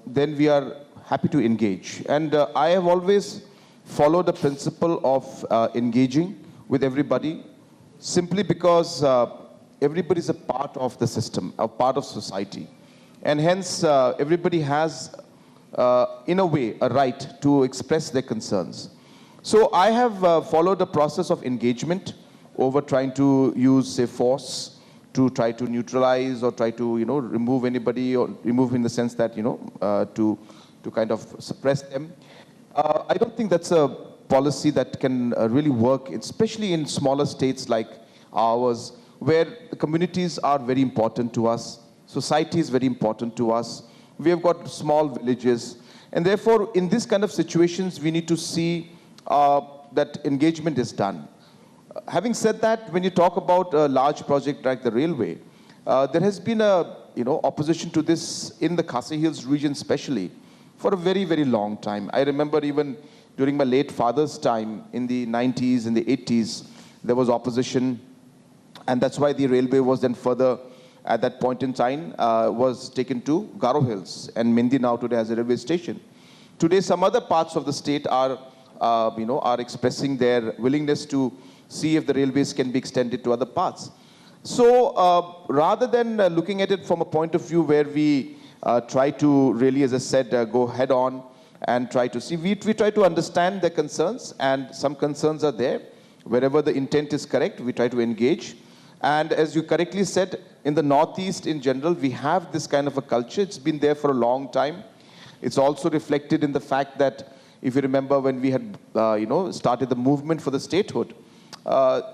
then we are happy to engage. And I have always followed the principle of engaging with everybody, simply because everybody is a part of the system, a part of society. And hence, everybody has, in a way, a right to express their concerns. So I have followed the process of engagement over trying to use, say, force to try to neutralize or try to, remove anybody, or remove in the sense that, to kind of suppress them. I don't think that's a policy that can really work, especially in smaller states like ours, where the communities are very important to us, society is very important to us. We have got small villages, and therefore, in this kind of situations, we need to see that engagement is done. Having said that, when you talk about a large project like the railway, there has been a opposition to this in the Khasi Hills region especially for a very, very long time. I remember even during my late father's time in the 90s, in the 80s, there was opposition, and that's why the railway was then further, at that point in time, was taken to Garo Hills, and Mendi now today has a railway station. Today, some other parts of the state are expressing their willingness to see if the railways can be extended to other parts. So rather than looking at it from a point of view where we try to really, as I said, go head on and try to see, we try to understand their concerns, and some concerns are there. Wherever the intent is correct, we try to engage. And as you correctly said, in the Northeast in general, we have this kind of a culture. It's been there for a long time. It's also reflected in the fact that, if you remember when we had, started the movement for the statehood,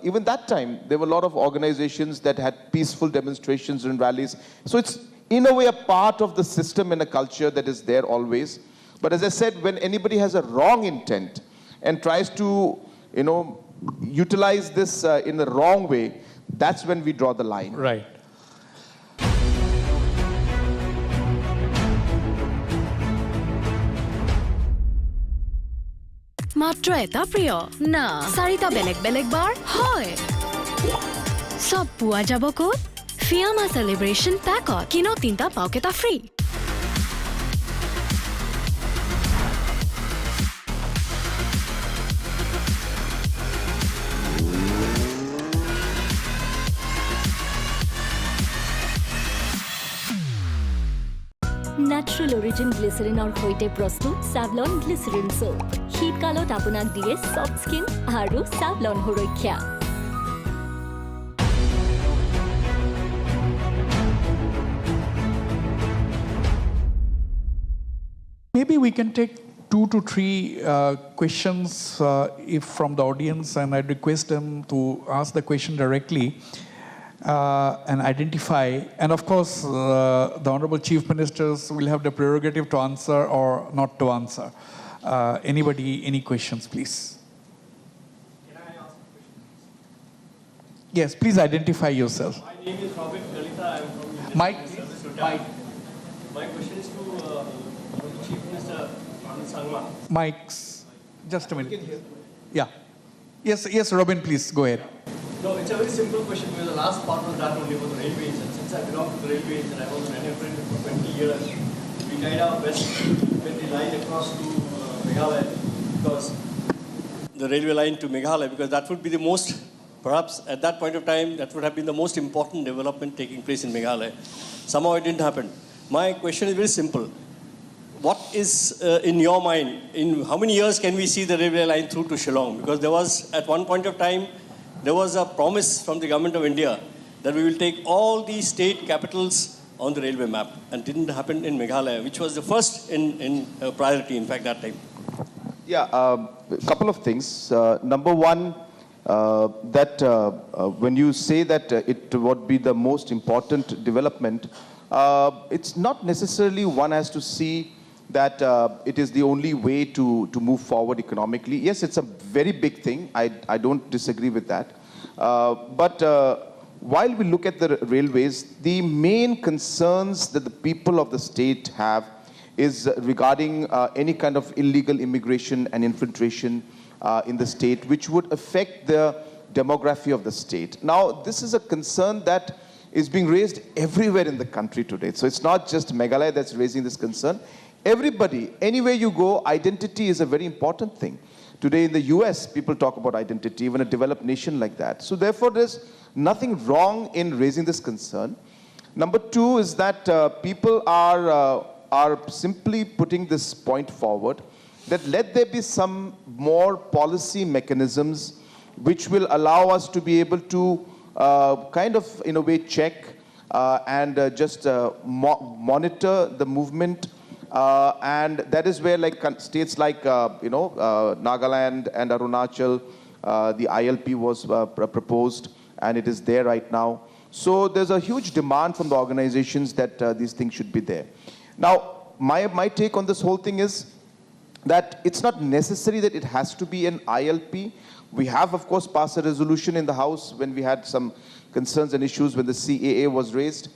even that time, there were a lot of organizations that had peaceful demonstrations and rallies. So it's, in a way, a part of the system and a culture that is there always. But as I said, when anybody has a wrong intent and tries to, utilize this in the wrong way, that's when we draw the line. Right. মাত্ৰ এটা প্ৰিয় না চাৰিটা বেলেগ বেলেগ বাৰ হয় সব পোৱা যাব ক'ত ফিয়ামা সেলিব্ৰেশন পেকত কিনো তিনটা পাওকেটা free Natural origin glycerin or hoite prostut Savlon glycerin soap. শীতকালত আপোনাক দিয়ে soft skin আৰু Savlon সুৰক্ষা। Maybe we can take 2 to 3 questions if from the audience, and I'd request them to ask the question directly. And identify, and of course the Honorable Chief Ministers will have the prerogative to answer or not to answer. Anybody, any questions, please? Can I ask a question? Yes, please identify yourself. My name is Robin Kalita. I am from Mike, Mike. My question is to Chief Minister Conrad Sangma. Mike's, just a minute. Yeah. Yes, Robin, please go ahead. No, it's a very simple question, because the last part was that only for the railways. And since I belong to the railways and I was an apprentice for 20 years, we tried our best when the line across to Meghalaya, because the railway line to Meghalaya, because that would be the most Perhaps at that point of time, that would have been the most important development taking place in Meghalaya. Somehow it didn't happen. My question is very simple. What is in your mind, in how many years can we see the railway line through to Shillong? Because there was, at one point of time, there was a promise from the government of India that we will take all the state capitals on the railway map, and didn't happen in Meghalaya, which was the first in priority, in fact, that time. Yeah, a couple of things. Number one, when you say that it would be the most important development, it's not necessarily one has to see that it is the only way to move forward economically. Yes, it's a very big thing. I don't disagree with that. But while we look at the railways, the main concerns that the people of the state have is regarding any kind of illegal immigration and infiltration in the state, which would affect the demography of the state. Now, this is a concern that is being raised everywhere in the country today. So it's not just Meghalaya that's raising this concern. Everybody, anywhere you go, identity is a very important thing. Today in the US, people talk about identity, even a developed nation like that. So therefore, there's nothing wrong in raising this concern. Number two is that people are simply putting this point forward, that let there be some more policy mechanisms which will allow us to be able to kind of, in a way, check and just monitor the movement. And that is where, like states like Nagaland and Arunachal, the ILP was proposed, and it is there right now. So there's a huge demand from the organizations that these things should be there. Now, my take on this whole thing is that it's not necessary that it has to be an ILP. We have, of course, passed a resolution in the House when we had some concerns and issues when the CAA was raised.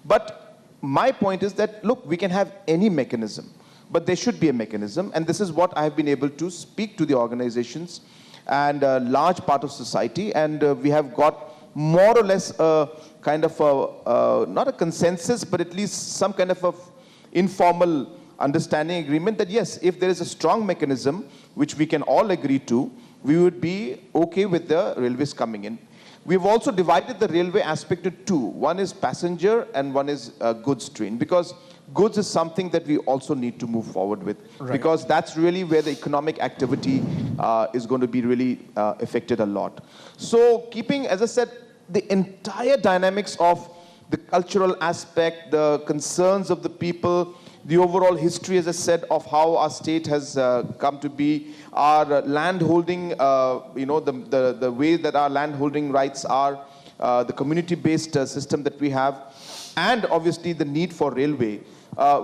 But my point is that, look, we can have any mechanism, but there should be a mechanism. And this is what I have been able to speak to the organizations and a large part of society. And we have got more or less a kind of not a consensus, but at least some kind of a informal understanding agreement that, yes, if there is a strong mechanism which we can all agree to, we would be okay with the railways coming in. We've also divided the railway aspect into two. One is passenger and one is goods train, because goods is something that we also need to move forward with, because that's really where the economic activity is going to be really affected a lot. So keeping, as I said, the entire dynamics of the cultural aspect, the concerns of the people, the overall history, as I said, of how our state has come to be, our land holding, the way that our land holding rights are, the community-based system that we have, and obviously the need for railway,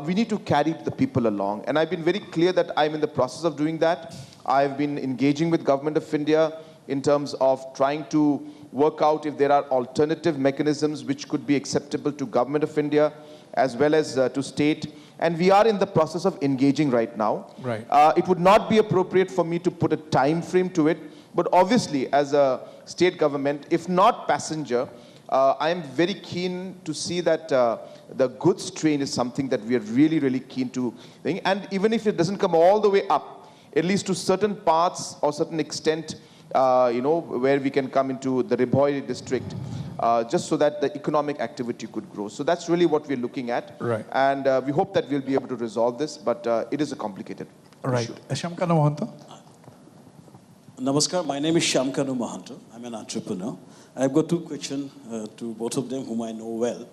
we need to carry the people along. And I've been very clear that I'm in the process of doing that. I've been engaging with Government of India in terms of trying to work out if there are alternative mechanisms which could be acceptable to Government of India as well as to state. And we are in the process of engaging right now. Right. It would not be appropriate for me to put a time frame to it, but obviously as a state government, if not passenger, I am very keen to see that the goods train is something that we are really, really keen to think. And even if it doesn't come all the way up, at least to certain parts or certain extent, where we can come into the Ribhoi district, just so that the economic activity could grow. So that's really what we're looking at. Right. And we hope that we'll be able to resolve this, but it is a complicated issue. Shamkanu Mahanta. Namaskar, my name is Shamkanu Mahanta. I'm an entrepreneur. I've got two questions to both of them whom I know well.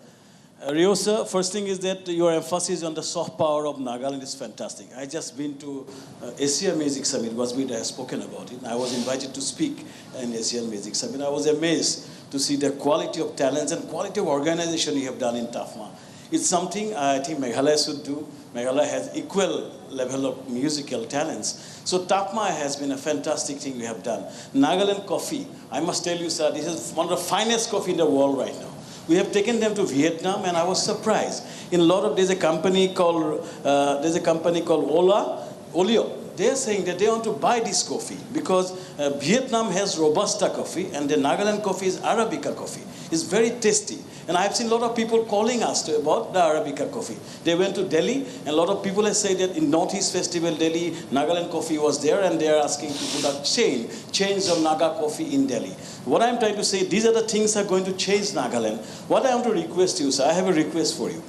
Rio sir, first thing is that your emphasis on the soft power of Nagaland is fantastic. I just been to Asia Music Summit, Wasbir has spoken about it. I was invited to speak in Asian Music Summit. I was amazed to see the quality of talents and quality of organization you have done in TAFMA. It's something I think Meghalaya should do. Meghalaya has equal level of musical talents. So TAFMA has been a fantastic thing we have done. Nagaland coffee, I must tell you sir, this is one of the finest coffee in the world right now. We have taken them to Vietnam, and I was surprised. In a lot of there's a company called Olio. They are saying that they want to buy this coffee because Vietnam has Robusta coffee, and the Nagaland coffee is Arabica coffee. It's very tasty. And I've seen a lot of people calling us about the Arabica coffee. They went to Delhi, and a lot of people have said that in Northeast Festival, Delhi, Nagaland coffee was there, and they are asking to put a change of Naga coffee in Delhi. What I'm trying to say, these are the things that are going to change Nagaland. What I want to request you, sir, I have a request for you.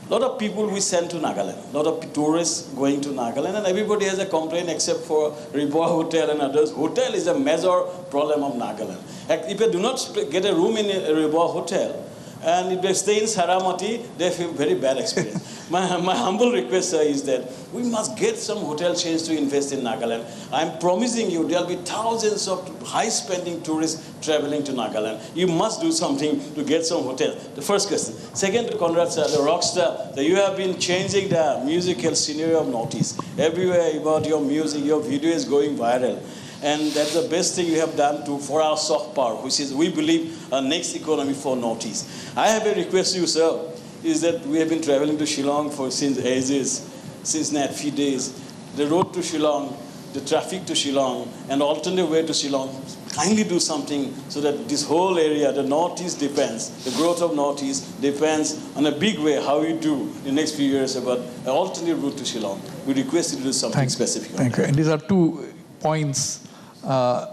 A lot of people we send to Nagaland, a lot of tourists going to Nagaland, and everybody has a complaint except for Riboa Hotel and others. Hotel is a major problem of Nagaland. If you do not get a room in a Riboa Hotel, and if they stay in Saramati, they feel very bad experience. My humble request, sir, is that we must get some hotel chains to invest in Nagaland. I'm promising you there will be thousands of high-spending tourists traveling to Nagaland. You must do something to get some hotels. The first question. Second, to Conrad, sir, the rock star, that you have been changing the musical scenario of Northeast. Everywhere about your music, your video is going viral. And that's the best thing you have done for our soft power, which is, we believe, our next economy for Northeast. I have a request to you, sir, is that we have been traveling to Shillong since ages, since Neiphiu days. The road to Shillong, the traffic to Shillong, and alternate way to Shillong. Kindly do something so that this whole area, the Northeast depends, the growth of Northeast depends on a big way how you do in the next few years about an alternate route to Shillong. We request you to do something specific. Thank you. And these are 2 points.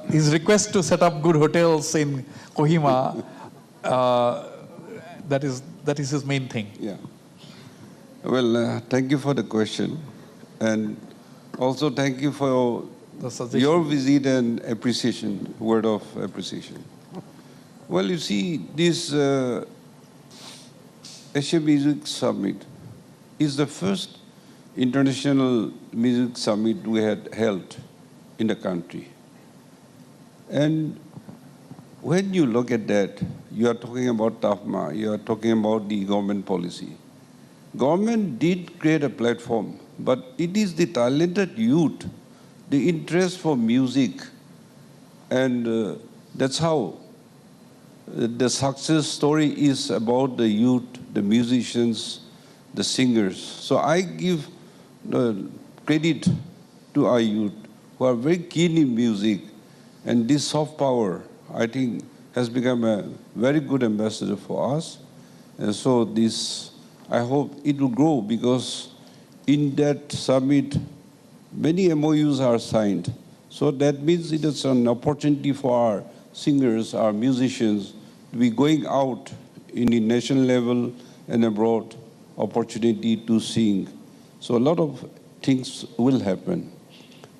His request to set up good hotels in Kohima, that is his main thing. Yeah. Well, thank you for the question. And also thank you for your visit and appreciation, word of appreciation. Well, you see, this Asia Music Summit is the first international music summit we had held in the country. And when you look at that, you are talking about TAFMA, you are talking about the government policy. Government did create a platform, but it is the talented youth, the interest for music, and that's how the success story is about the youth, the musicians, the singers. So I give credit to our youth who are very keen in music. And this soft power, I think, has become a very good ambassador for us. And so this, I hope it will grow, because in that summit, many MOUs are signed. So that means it is an opportunity for our singers, our musicians, to be going out in the national level and abroad, opportunity to sing. So a lot of things will happen.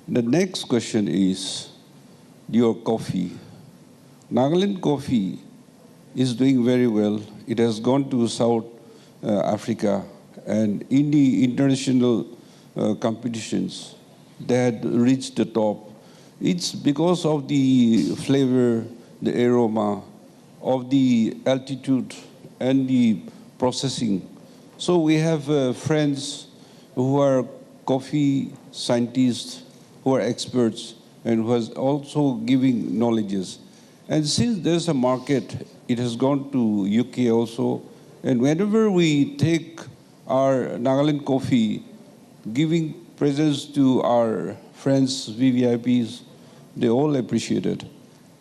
The next question is, your coffee. Nagaland coffee is doing very well. It has gone to South Africa, and in the international competitions, they had reached the top. It's because of the flavor, the aroma, of the altitude, and the processing. So we have friends who are coffee scientists, who are experts, and who is also giving knowledges. And since there's a market, it has gone to UK also. And whenever we take our Nagaland coffee, giving presents to our friends, VVIPs, they all appreciate it.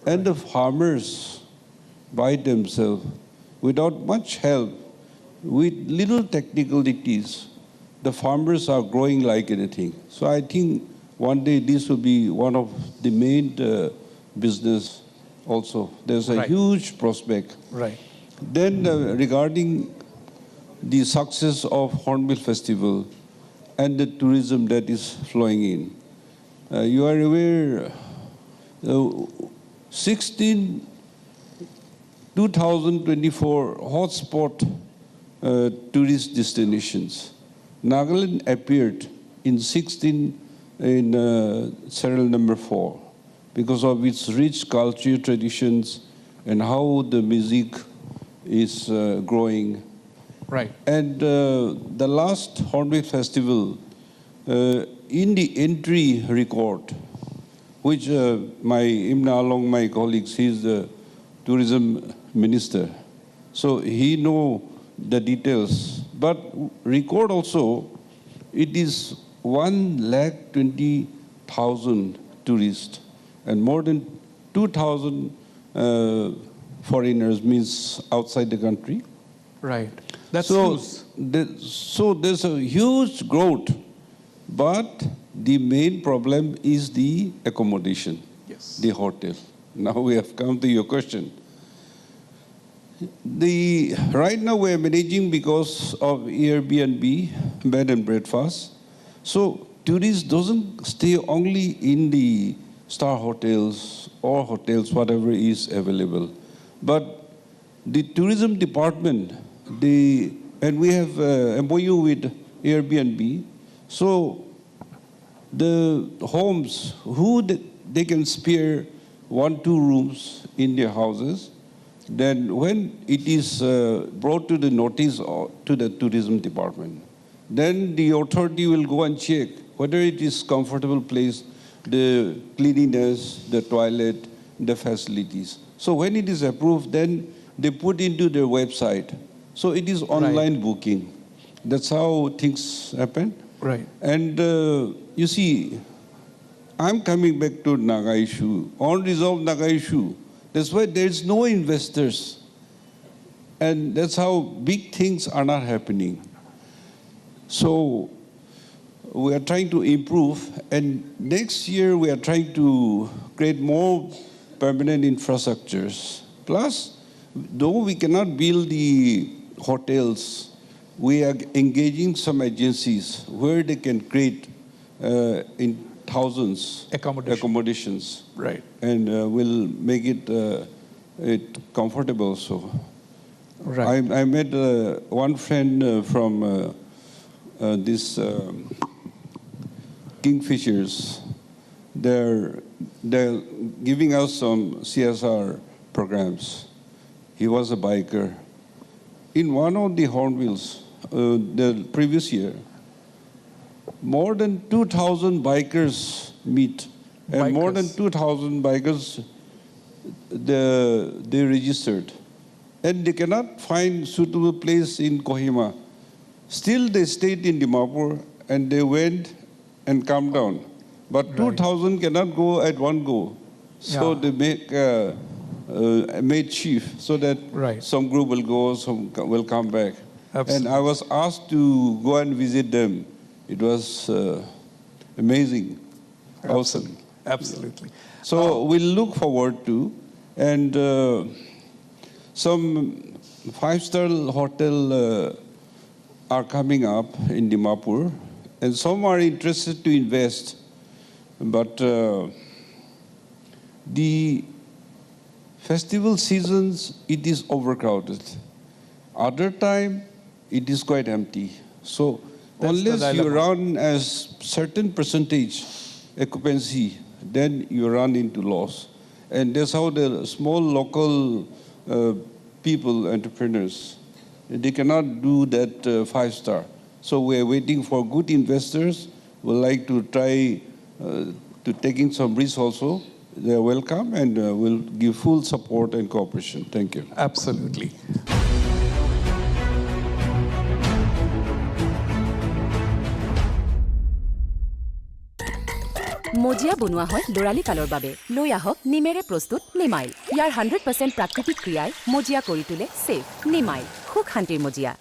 And the farmers by themselves, without much help, with little technicalities, the farmers are growing like anything. So I think one day this will be one of the main business also. There's a huge prospect. Right. Then regarding the success of Hornbill Festival and the tourism that is flowing in, you are aware, 2024 hotspot tourist destinations. Nagaland appeared in 16 in serial number 4 because of its rich culture, traditions, and how the music is growing. Right. And the last Hornbill Festival, in the entry record, which my Imna along my colleagues, he's the tourism minister, so he know the details. But record also, it is 120,000 tourists and more than 2,000 foreigners, means outside the country. Right. That's So, huge. so there's a huge growth, but the main problem is the accommodation, Yes. the hotel. Now we have come to your question. Right now we are managing because of Airbnb, bed and breakfast. So tourists doesn't stay only in the star hotels or hotels, whatever is available. But the tourism department, and we have MOU with Airbnb, so the homes, they can spare 1-2 rooms in their houses, then when it is brought to the notice to the tourism department, then the authority will go and check whether it is comfortable place, the cleanliness, the toilet, the facilities. So when it is approved, then they put into their website. So it is online booking. That's how things happen. Right. And you see, I'm coming back to Naga issue, unresolved Naga issue. That's why there's no investors. And that's how big things are not happening. So we are trying to improve, and next year we are trying to create more permanent infrastructures. Plus, though we cannot build the hotels, we are engaging some agencies where they can create in thousands accommodations. Right. And we'll make it comfortable. So Right. I met one friend from this Kingfishers. They're giving us some CSR programs. He was a biker. In one of the Hornbills, the previous year, more than 2,000 bikers meet. And more than 2,000 bikers, they registered. And they cannot find suitable place in Kohima. Still they stayed in Dimapur and they went and come down. But 2,000 cannot go at one go. So they made chief so that some group will go, some will come back. Absolutely. And I was asked to go and visit them. It was amazing. Awesome. Absolutely. So we'll look forward to, and some 5-star hotel are coming up in Dimapur, and some are interested to invest, but the festival seasons, it is overcrowded. Other time, it is quite empty. So unless you run as certain percentage occupancy, then you run into loss. And that's how the small local people, entrepreneurs, they cannot do that 5-star. So we're waiting for good investors. We'd like to try to taking some risks also. They're welcome, and we'll give full support and cooperation. Thank you. Absolutely. মজিয়া বনোৱা হয় লৰালি কালৰ বাবে লৈ আহক নিমেৰে প্ৰস্তুত নিমাইল ইয়াৰ 100% প্ৰাকৃতিক ক্ৰিয়াই মজিয়া কৰি তোলে সেফ নিমাইল খুব শান্তিৰ মজিয়া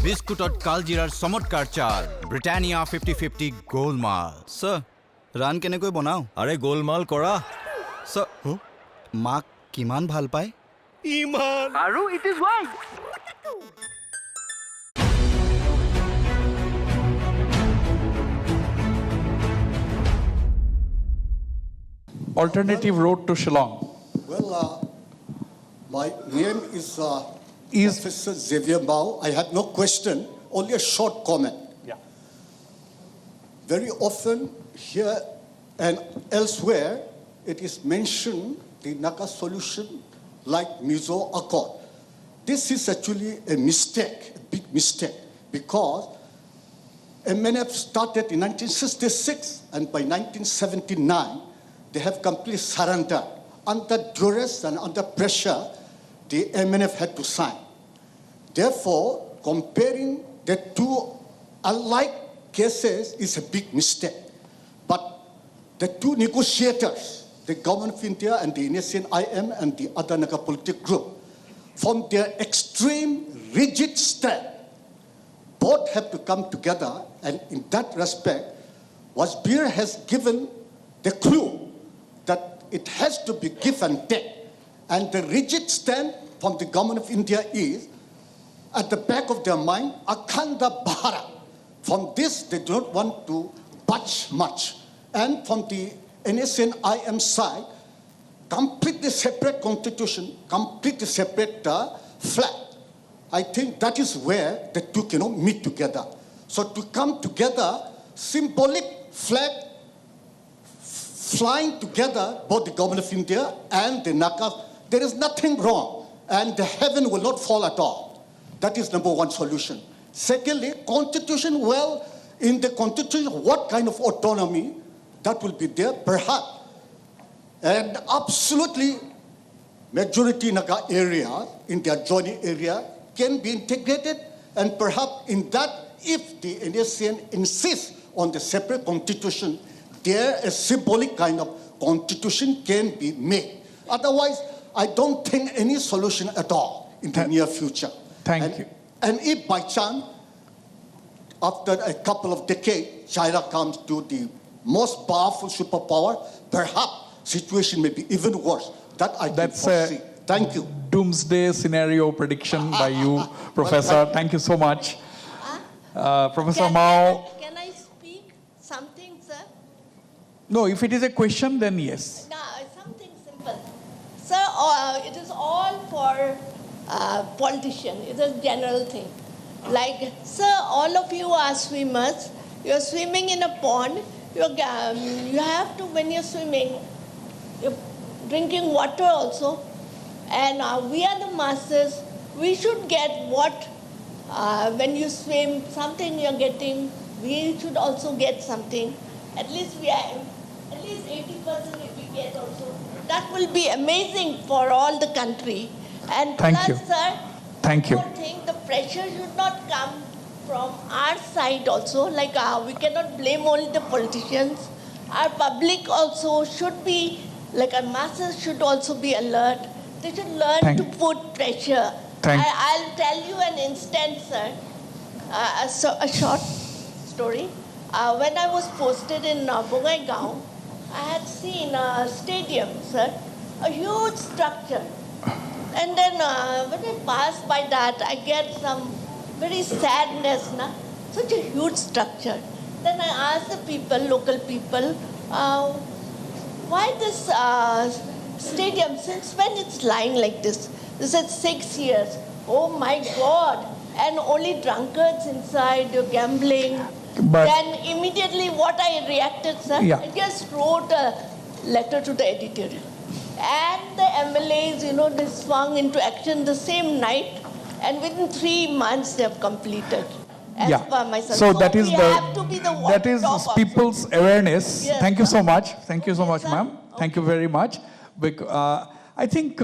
বিস্কুটত কালজিৰাৰ চমৎকাৰ চাল ব্ৰিটানিয়া 50-50 গোলমাল সৰ ৰান কেনেকৈ বনাও আৰে গোলমাল কৰা সৰ মাক কিমান ভাল পায় ইমান আৰু it is Y Alternative road to Shillong. Well, my name is Professor Xavier Mao. I had no question, only a short comment. Yeah. Very often here and elsewhere, it is mentioned the Naga solution like Mizo Accord. This is actually a mistake, a big mistake, because MNF started in 1966, and by 1979, they have completely surrendered. Under duress and under pressure, the MNF had to sign. Therefore, comparing the two alike cases is a big mistake. But the two negotiators, the government of India and the Indonesian IM and the other Naga politic group, from their extreme rigid stand. Both have to come together, and in that respect, Wasbir has given the clue that it has to be give and take. And the rigid stand from the government of India is, at the back of their mind, Akhanda Bharat. From this, they do not want to budge much. And from the NSNIM side, completely separate constitution, completely separate flag. I think that is where the two cannot meet together. So to come together, symbolic flag flying together, both the government of India and the Nagas, there is nothing wrong, and the heaven will not fall at all. That is number one solution. Secondly, constitution, well, in the constitution, what kind of autonomy that will be there, perhaps. And absolutely, majority Naga area, in the adjoining area, can be integrated, and perhaps in that, if the NSCN insists on the separate constitution, there a symbolic kind of constitution can be made. Otherwise, I don't think any solution at all in the near future. Thank you. And if by chance, after a couple of decades, China comes to the most powerful superpower, perhaps situation may be even worse. That I can foresee. Thank you. Doomsday scenario prediction by you, Professor. Thank you so much. Professor Mao. Can I speak something, sir? No, if it is a question, then yes. No, something simple. Sir, it is all for politicians. It is a general thing. Like, sir, all of you are swimmers. You are swimming in a pond. You have to, when you're swimming, you're drinking water also. And we are the masters. We should get what, when you swim, something you're getting, we should also get something. At least 80% if we get also. That will be amazing for all the country. And Thank you. Sir, Thank you. I think the pressure should not come from our side also. Like we cannot blame only the politicians. Our public also should be, like our masses should also be alert. They should learn to put pressure. I'll tell you an instance, sir. A short story. When I was posted in Bongaigaon, I had seen a stadium, sir, a huge structure. And then when I pass by that, I get some very sadness, na? Such a huge structure. Then I asked the people, local people, why this stadium, since when it's lying like this? They said 6 years. Oh my God. And only drunkards inside, you're gambling. Then immediately what I reacted, sir, I just wrote a letter to the editorial. And the MLAs, they swung into action the same night, and within 3 months they have completed. As per my So that is that is people's awareness. Yes, Thank you so much. Thank you so much, ma'am. Thank you very much. I think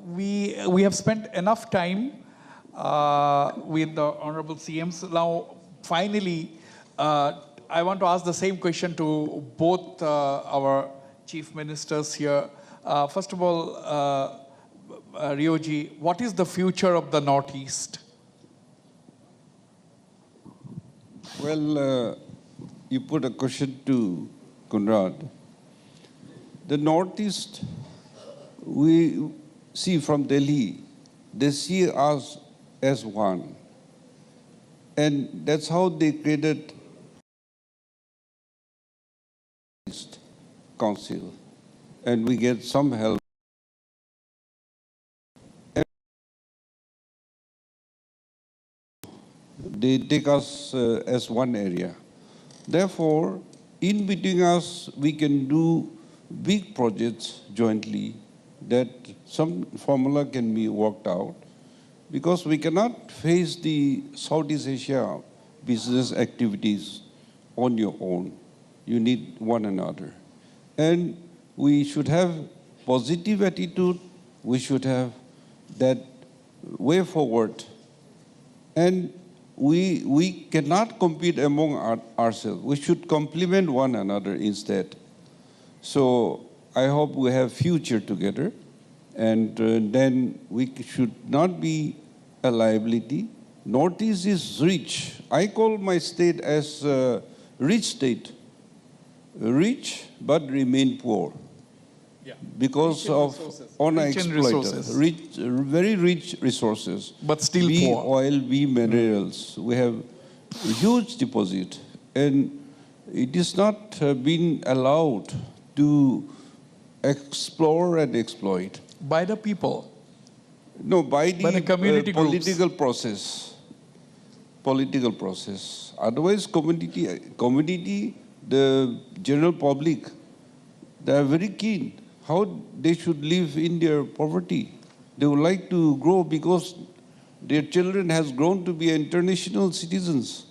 we have spent enough time with the honorable CMs. Now, finally, I want to ask the same question to both our chief ministers here. First of all, Rioji, what is the future of the Northeast? Well, you put a question to Conrad. The Northeast, we see from Delhi, they see us as one. And that's how they created Council. And we get some help. They take us as one area. Therefore, in between us, we can do big projects jointly that some formula can be worked out, because we cannot face the Southeast Asia business activities on your own. You need one another. And we should have positive attitude. We should have that way forward. And we cannot compete among ourselves. We should complement one another instead. So I hope we have future together. And then we should not be a liability. Northeast is rich. I call my state as a rich state. Rich but remain poor. Yeah. Because of unexploited, very rich resources. But still be poor. Oil, be minerals. We have huge deposit. And it is not been allowed to explore and exploit. By the people? No, by the community political process. Political process. Otherwise, community, the general public, they are very keen how they should live in their poverty. They would like to grow because their children has grown to be international citizens.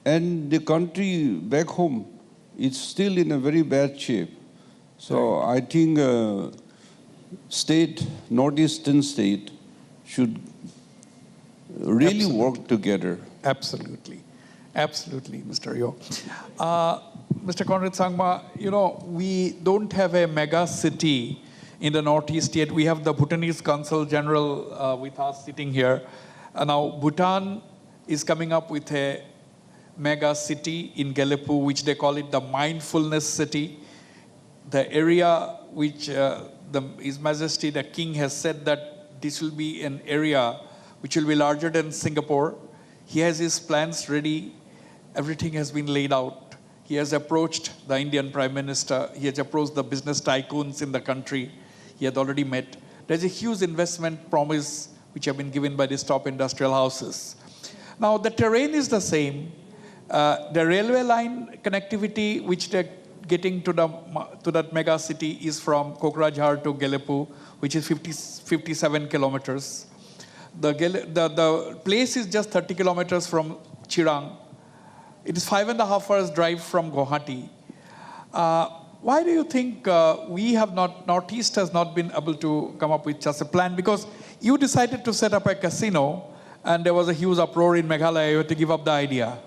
And the country back home is still in a very bad shape. So I think northeastern state should really work together. Absolutely. Absolutely, Mr. Rio. Mr. Conrad Sangma, we don't have a mega city in the Northeast yet. We have the Bhutanese Consul General with us sitting here. Now, Bhutan is coming up with a mega city in Galepu, which they call it the mindfulness city. The area which His Majesty the King has said that this will be an area which will be larger than Singapore. He has his plans ready. Everything has been laid out. He has approached the Indian Prime Minister. He has approached the business tycoons in the country. He had already met. There's a huge investment promise which have been given by these top industrial houses. Now, the terrain is the same. The railway line connectivity which they're getting to that mega city is from Kokrajhar to Galepu, which is 57 kilometers. The place is just 30 kilometers from Chirang. It is 5.5 hours drive from Guwahati. Why do you think Northeast has not been able to come up with just a plan? Because you decided to set up a casino and there was a huge uproar in Meghalaya. You had to give up the idea.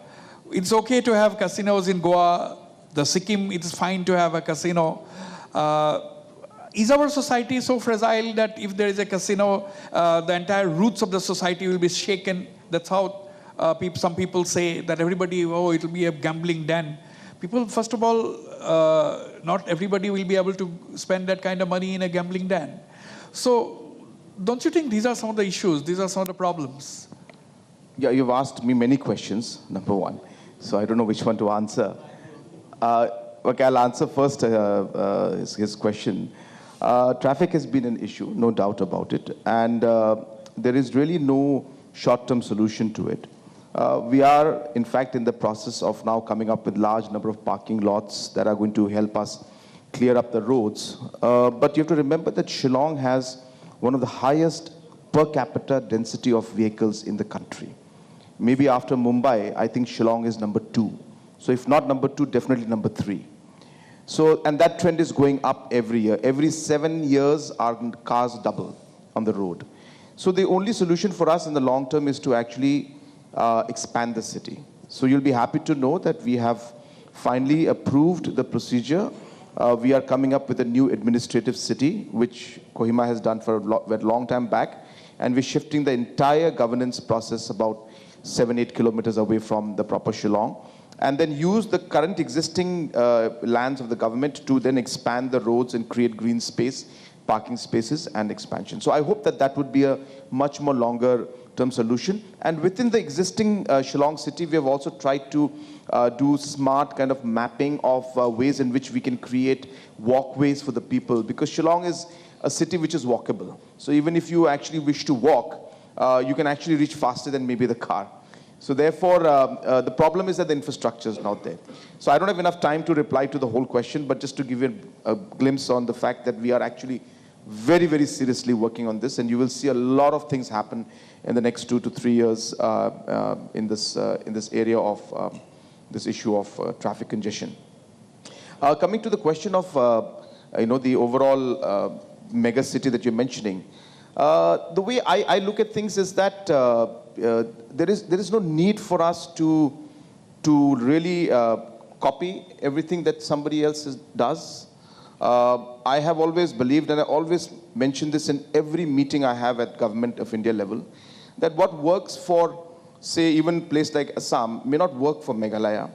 It's okay to have casinos in Goa. The Sikkim, it's fine to have a casino. Is our society so fragile that if there is a casino, the entire roots of the society will be shaken? That's how some people say that everybody, it will be a gambling den. People, first of all, not everybody will be able to spend that kind of money in a gambling den. So, don't you think these are some of the issues? These are some of the problems? Yeah, you've asked me many questions, number one. So I don't know which one to answer. Okay, I'll answer first his question. Traffic has been an issue, no doubt about it. And there is really no short-term solution to it. We are, in fact, in the process of now coming up with large number of parking lots that are going to help us clear up the roads. But you have to remember that Shillong has one of the highest per capita density of vehicles in the country. Maybe after Mumbai, I think Shillong is number 2. So if not number 2, definitely number 3. So, and that trend is going up every year. Every 7 years, our cars double on the road. So the only solution for us in the long term is to actually expand the city. So you'll be happy to know that we have finally approved the procedure. We are coming up with a new administrative city, which Kohima has done for a long time back. And we're shifting the entire governance process about 7-8 kilometers away from the proper Shillong. And then use the current existing lands of the government to then expand the roads and create green space, parking spaces, and expansion. So I hope that that would be a much more longer term solution. And within the existing Shillong city, we have also tried to do smart kind of mapping of ways in which we can create walkways for the people, because Shillong is a city which is walkable. So even if you actually wish to walk, you can actually reach faster than maybe the car. So therefore, the problem is that the infrastructure is not there. So I don't have enough time to reply to the whole question, but just to give you a glimpse on the fact that we are actually very, very seriously working on this, and you will see a lot of things happen in the next 2 to 3 years in this area of this issue of traffic congestion. Coming to the question of the overall mega city that you're mentioning, the way I look at things is that there is no need for us to really copy everything that somebody else does. I have always believed, and I always mention this in every meeting I have at Government of India level, that what works for, say, even a place like Assam may not work for Meghalaya.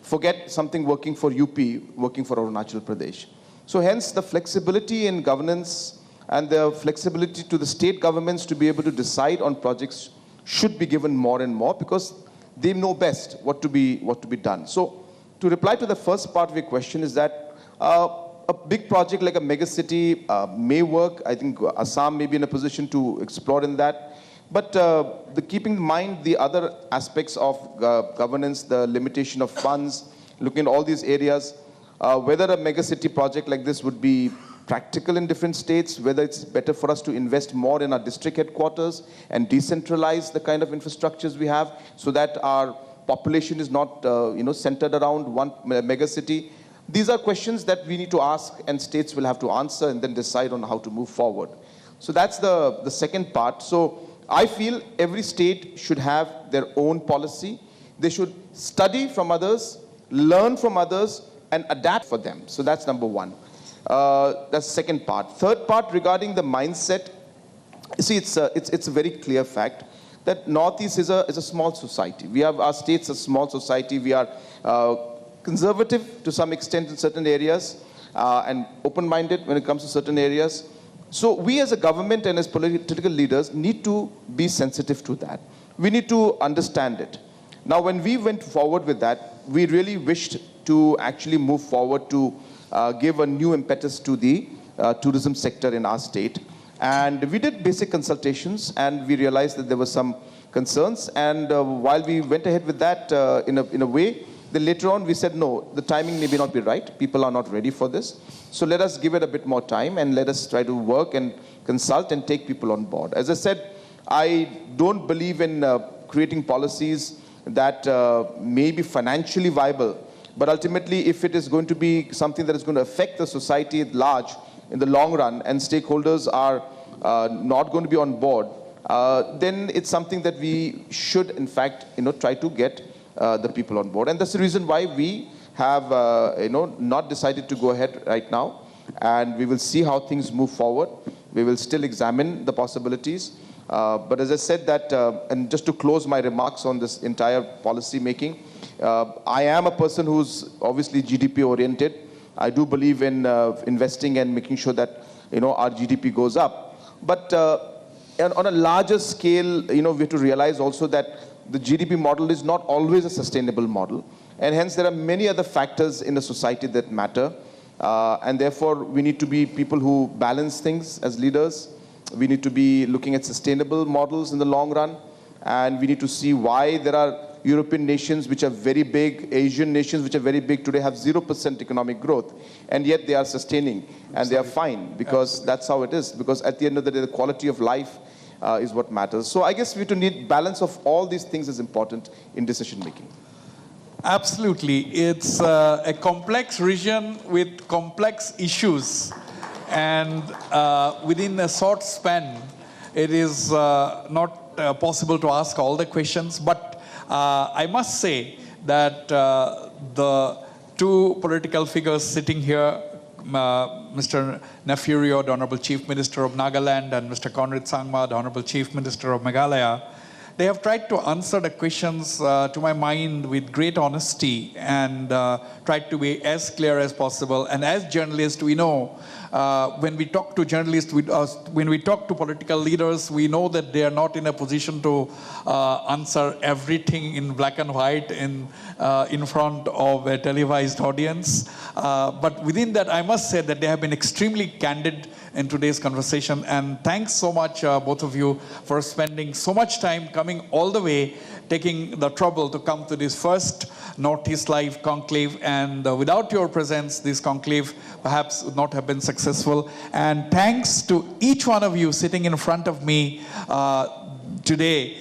Forget something working for UP, working for Arunachal Pradesh. So hence the flexibility in governance and the flexibility to the state governments to be able to decide on projects should be given more and more, because they know best what to be done. So to reply to the first part of your question is that a big project like a mega city may work. I think Assam may be in a position to explore in that. But keeping in mind the other aspects of governance, the limitation of funds, looking at all these areas, whether a mega city project like this would be practical in different states, whether it's better for us to invest more in our district headquarters and decentralize the kind of infrastructures we have so that our population is not centered around one mega city. These are questions that we need to ask, and states will have to answer and then decide on how to move forward. So that's the second part. So I feel every state should have their own policy. They should study from others, learn from others, and adapt for them. So that's number one. That's the second part. Third part, regarding the mindset, you see, it's a very clear fact that Northeast is a small society. We have our states a small society. We are conservative to some extent in certain areas and open-minded when it comes to certain areas. So we as a government and as political leaders need to be sensitive to that. We need to understand it. Now, when we went forward with that, we really wished to actually move forward to give a new impetus to the tourism sector in our state. And we did basic consultations, and we realized that there were some concerns. And while we went ahead with that in a way, then later on we said, no, the timing may not be right. People are not ready for this. So let us give it a bit more time, and let us try to work and consult and take people on board. As I said, I don't believe in creating policies that may be financially viable, but ultimately, if it is going to be something that is going to affect the society at large in the long run, and stakeholders are not going to be on board, then it's something that we should, in fact, try to get the people on board. And that's the reason why we have, not decided to go ahead right now. And we will see how things move forward. We will still examine the possibilities. But as I said that, and just to close my remarks on this entire policy making, I am a person who's obviously GDP oriented. I do believe in investing and making sure that our GDP goes up. But on a larger scale, we have to realize also that the GDP model is not always a sustainable model, and hence there are many other factors in a society that matter, and therefore we need to be people who balance things as leaders. We need to be looking at sustainable models in the long run, and we need to see why there are European nations which are very big, Asian nations which are very big today have 0% economic growth, and yet they are sustaining and they are fine, because that's how it is. Because at the end of the day, the quality of life is what matters. So I guess we have to need balance of all these things is important in decision making. Absolutely. It's a complex region with complex issues, and within a short span, it is not possible to ask all the questions. But I must say that the two political figures sitting here, Mr. Neiphiu, the Honorable Chief Minister of Nagaland, and Mr. Conrad Sangma, the Honorable Chief Minister of Meghalaya, they have tried to answer the questions to my mind with great honesty, and tried to be as clear as possible. And as journalists, we know when we talk to journalists, when we talk to political leaders, we know that they are not in a position to answer everything in black and white in front of a televised audience. But within that, I must say that they have been extremely candid in today's conversation. And thanks so much, both of you, for spending so much time coming all the way, taking the trouble to come to this first Northeast Live conclave. And without your presence, this conclave perhaps would not have been successful. And thanks to each one of you sitting in front of me today,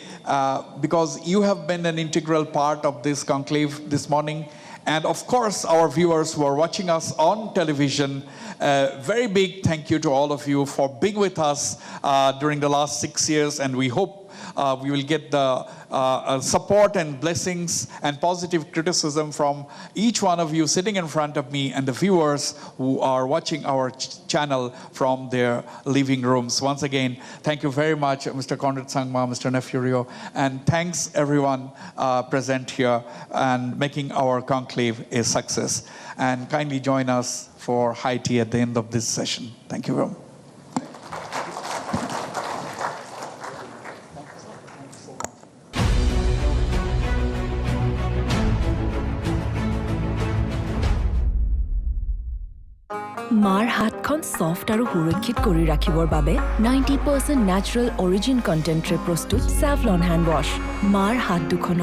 because you have been an integral part of this conclave this morning. And of course, our viewers who are watching us on television, very big thank you to all of you for being with us during the last 6 years. And we hope we will get the support and blessings and positive criticism from each one of you sitting in front of me and the viewers who are watching our channel from their living rooms. Once again, thank you very much, Mr. Conrad Sangma, Mr. Neiphiu, and thanks everyone present here and making our conclave a success. And kindly join us for high tea at the end of this session. Thank you very much. মাৰ হাতখন soft আৰু সুৰক্ষিত কৰি ৰাখিবৰ বাবে 90% natural origin কণ্টেণ্টৰে প্ৰস্তুত Savlon hand wash. মাৰ হাত দুখনৰ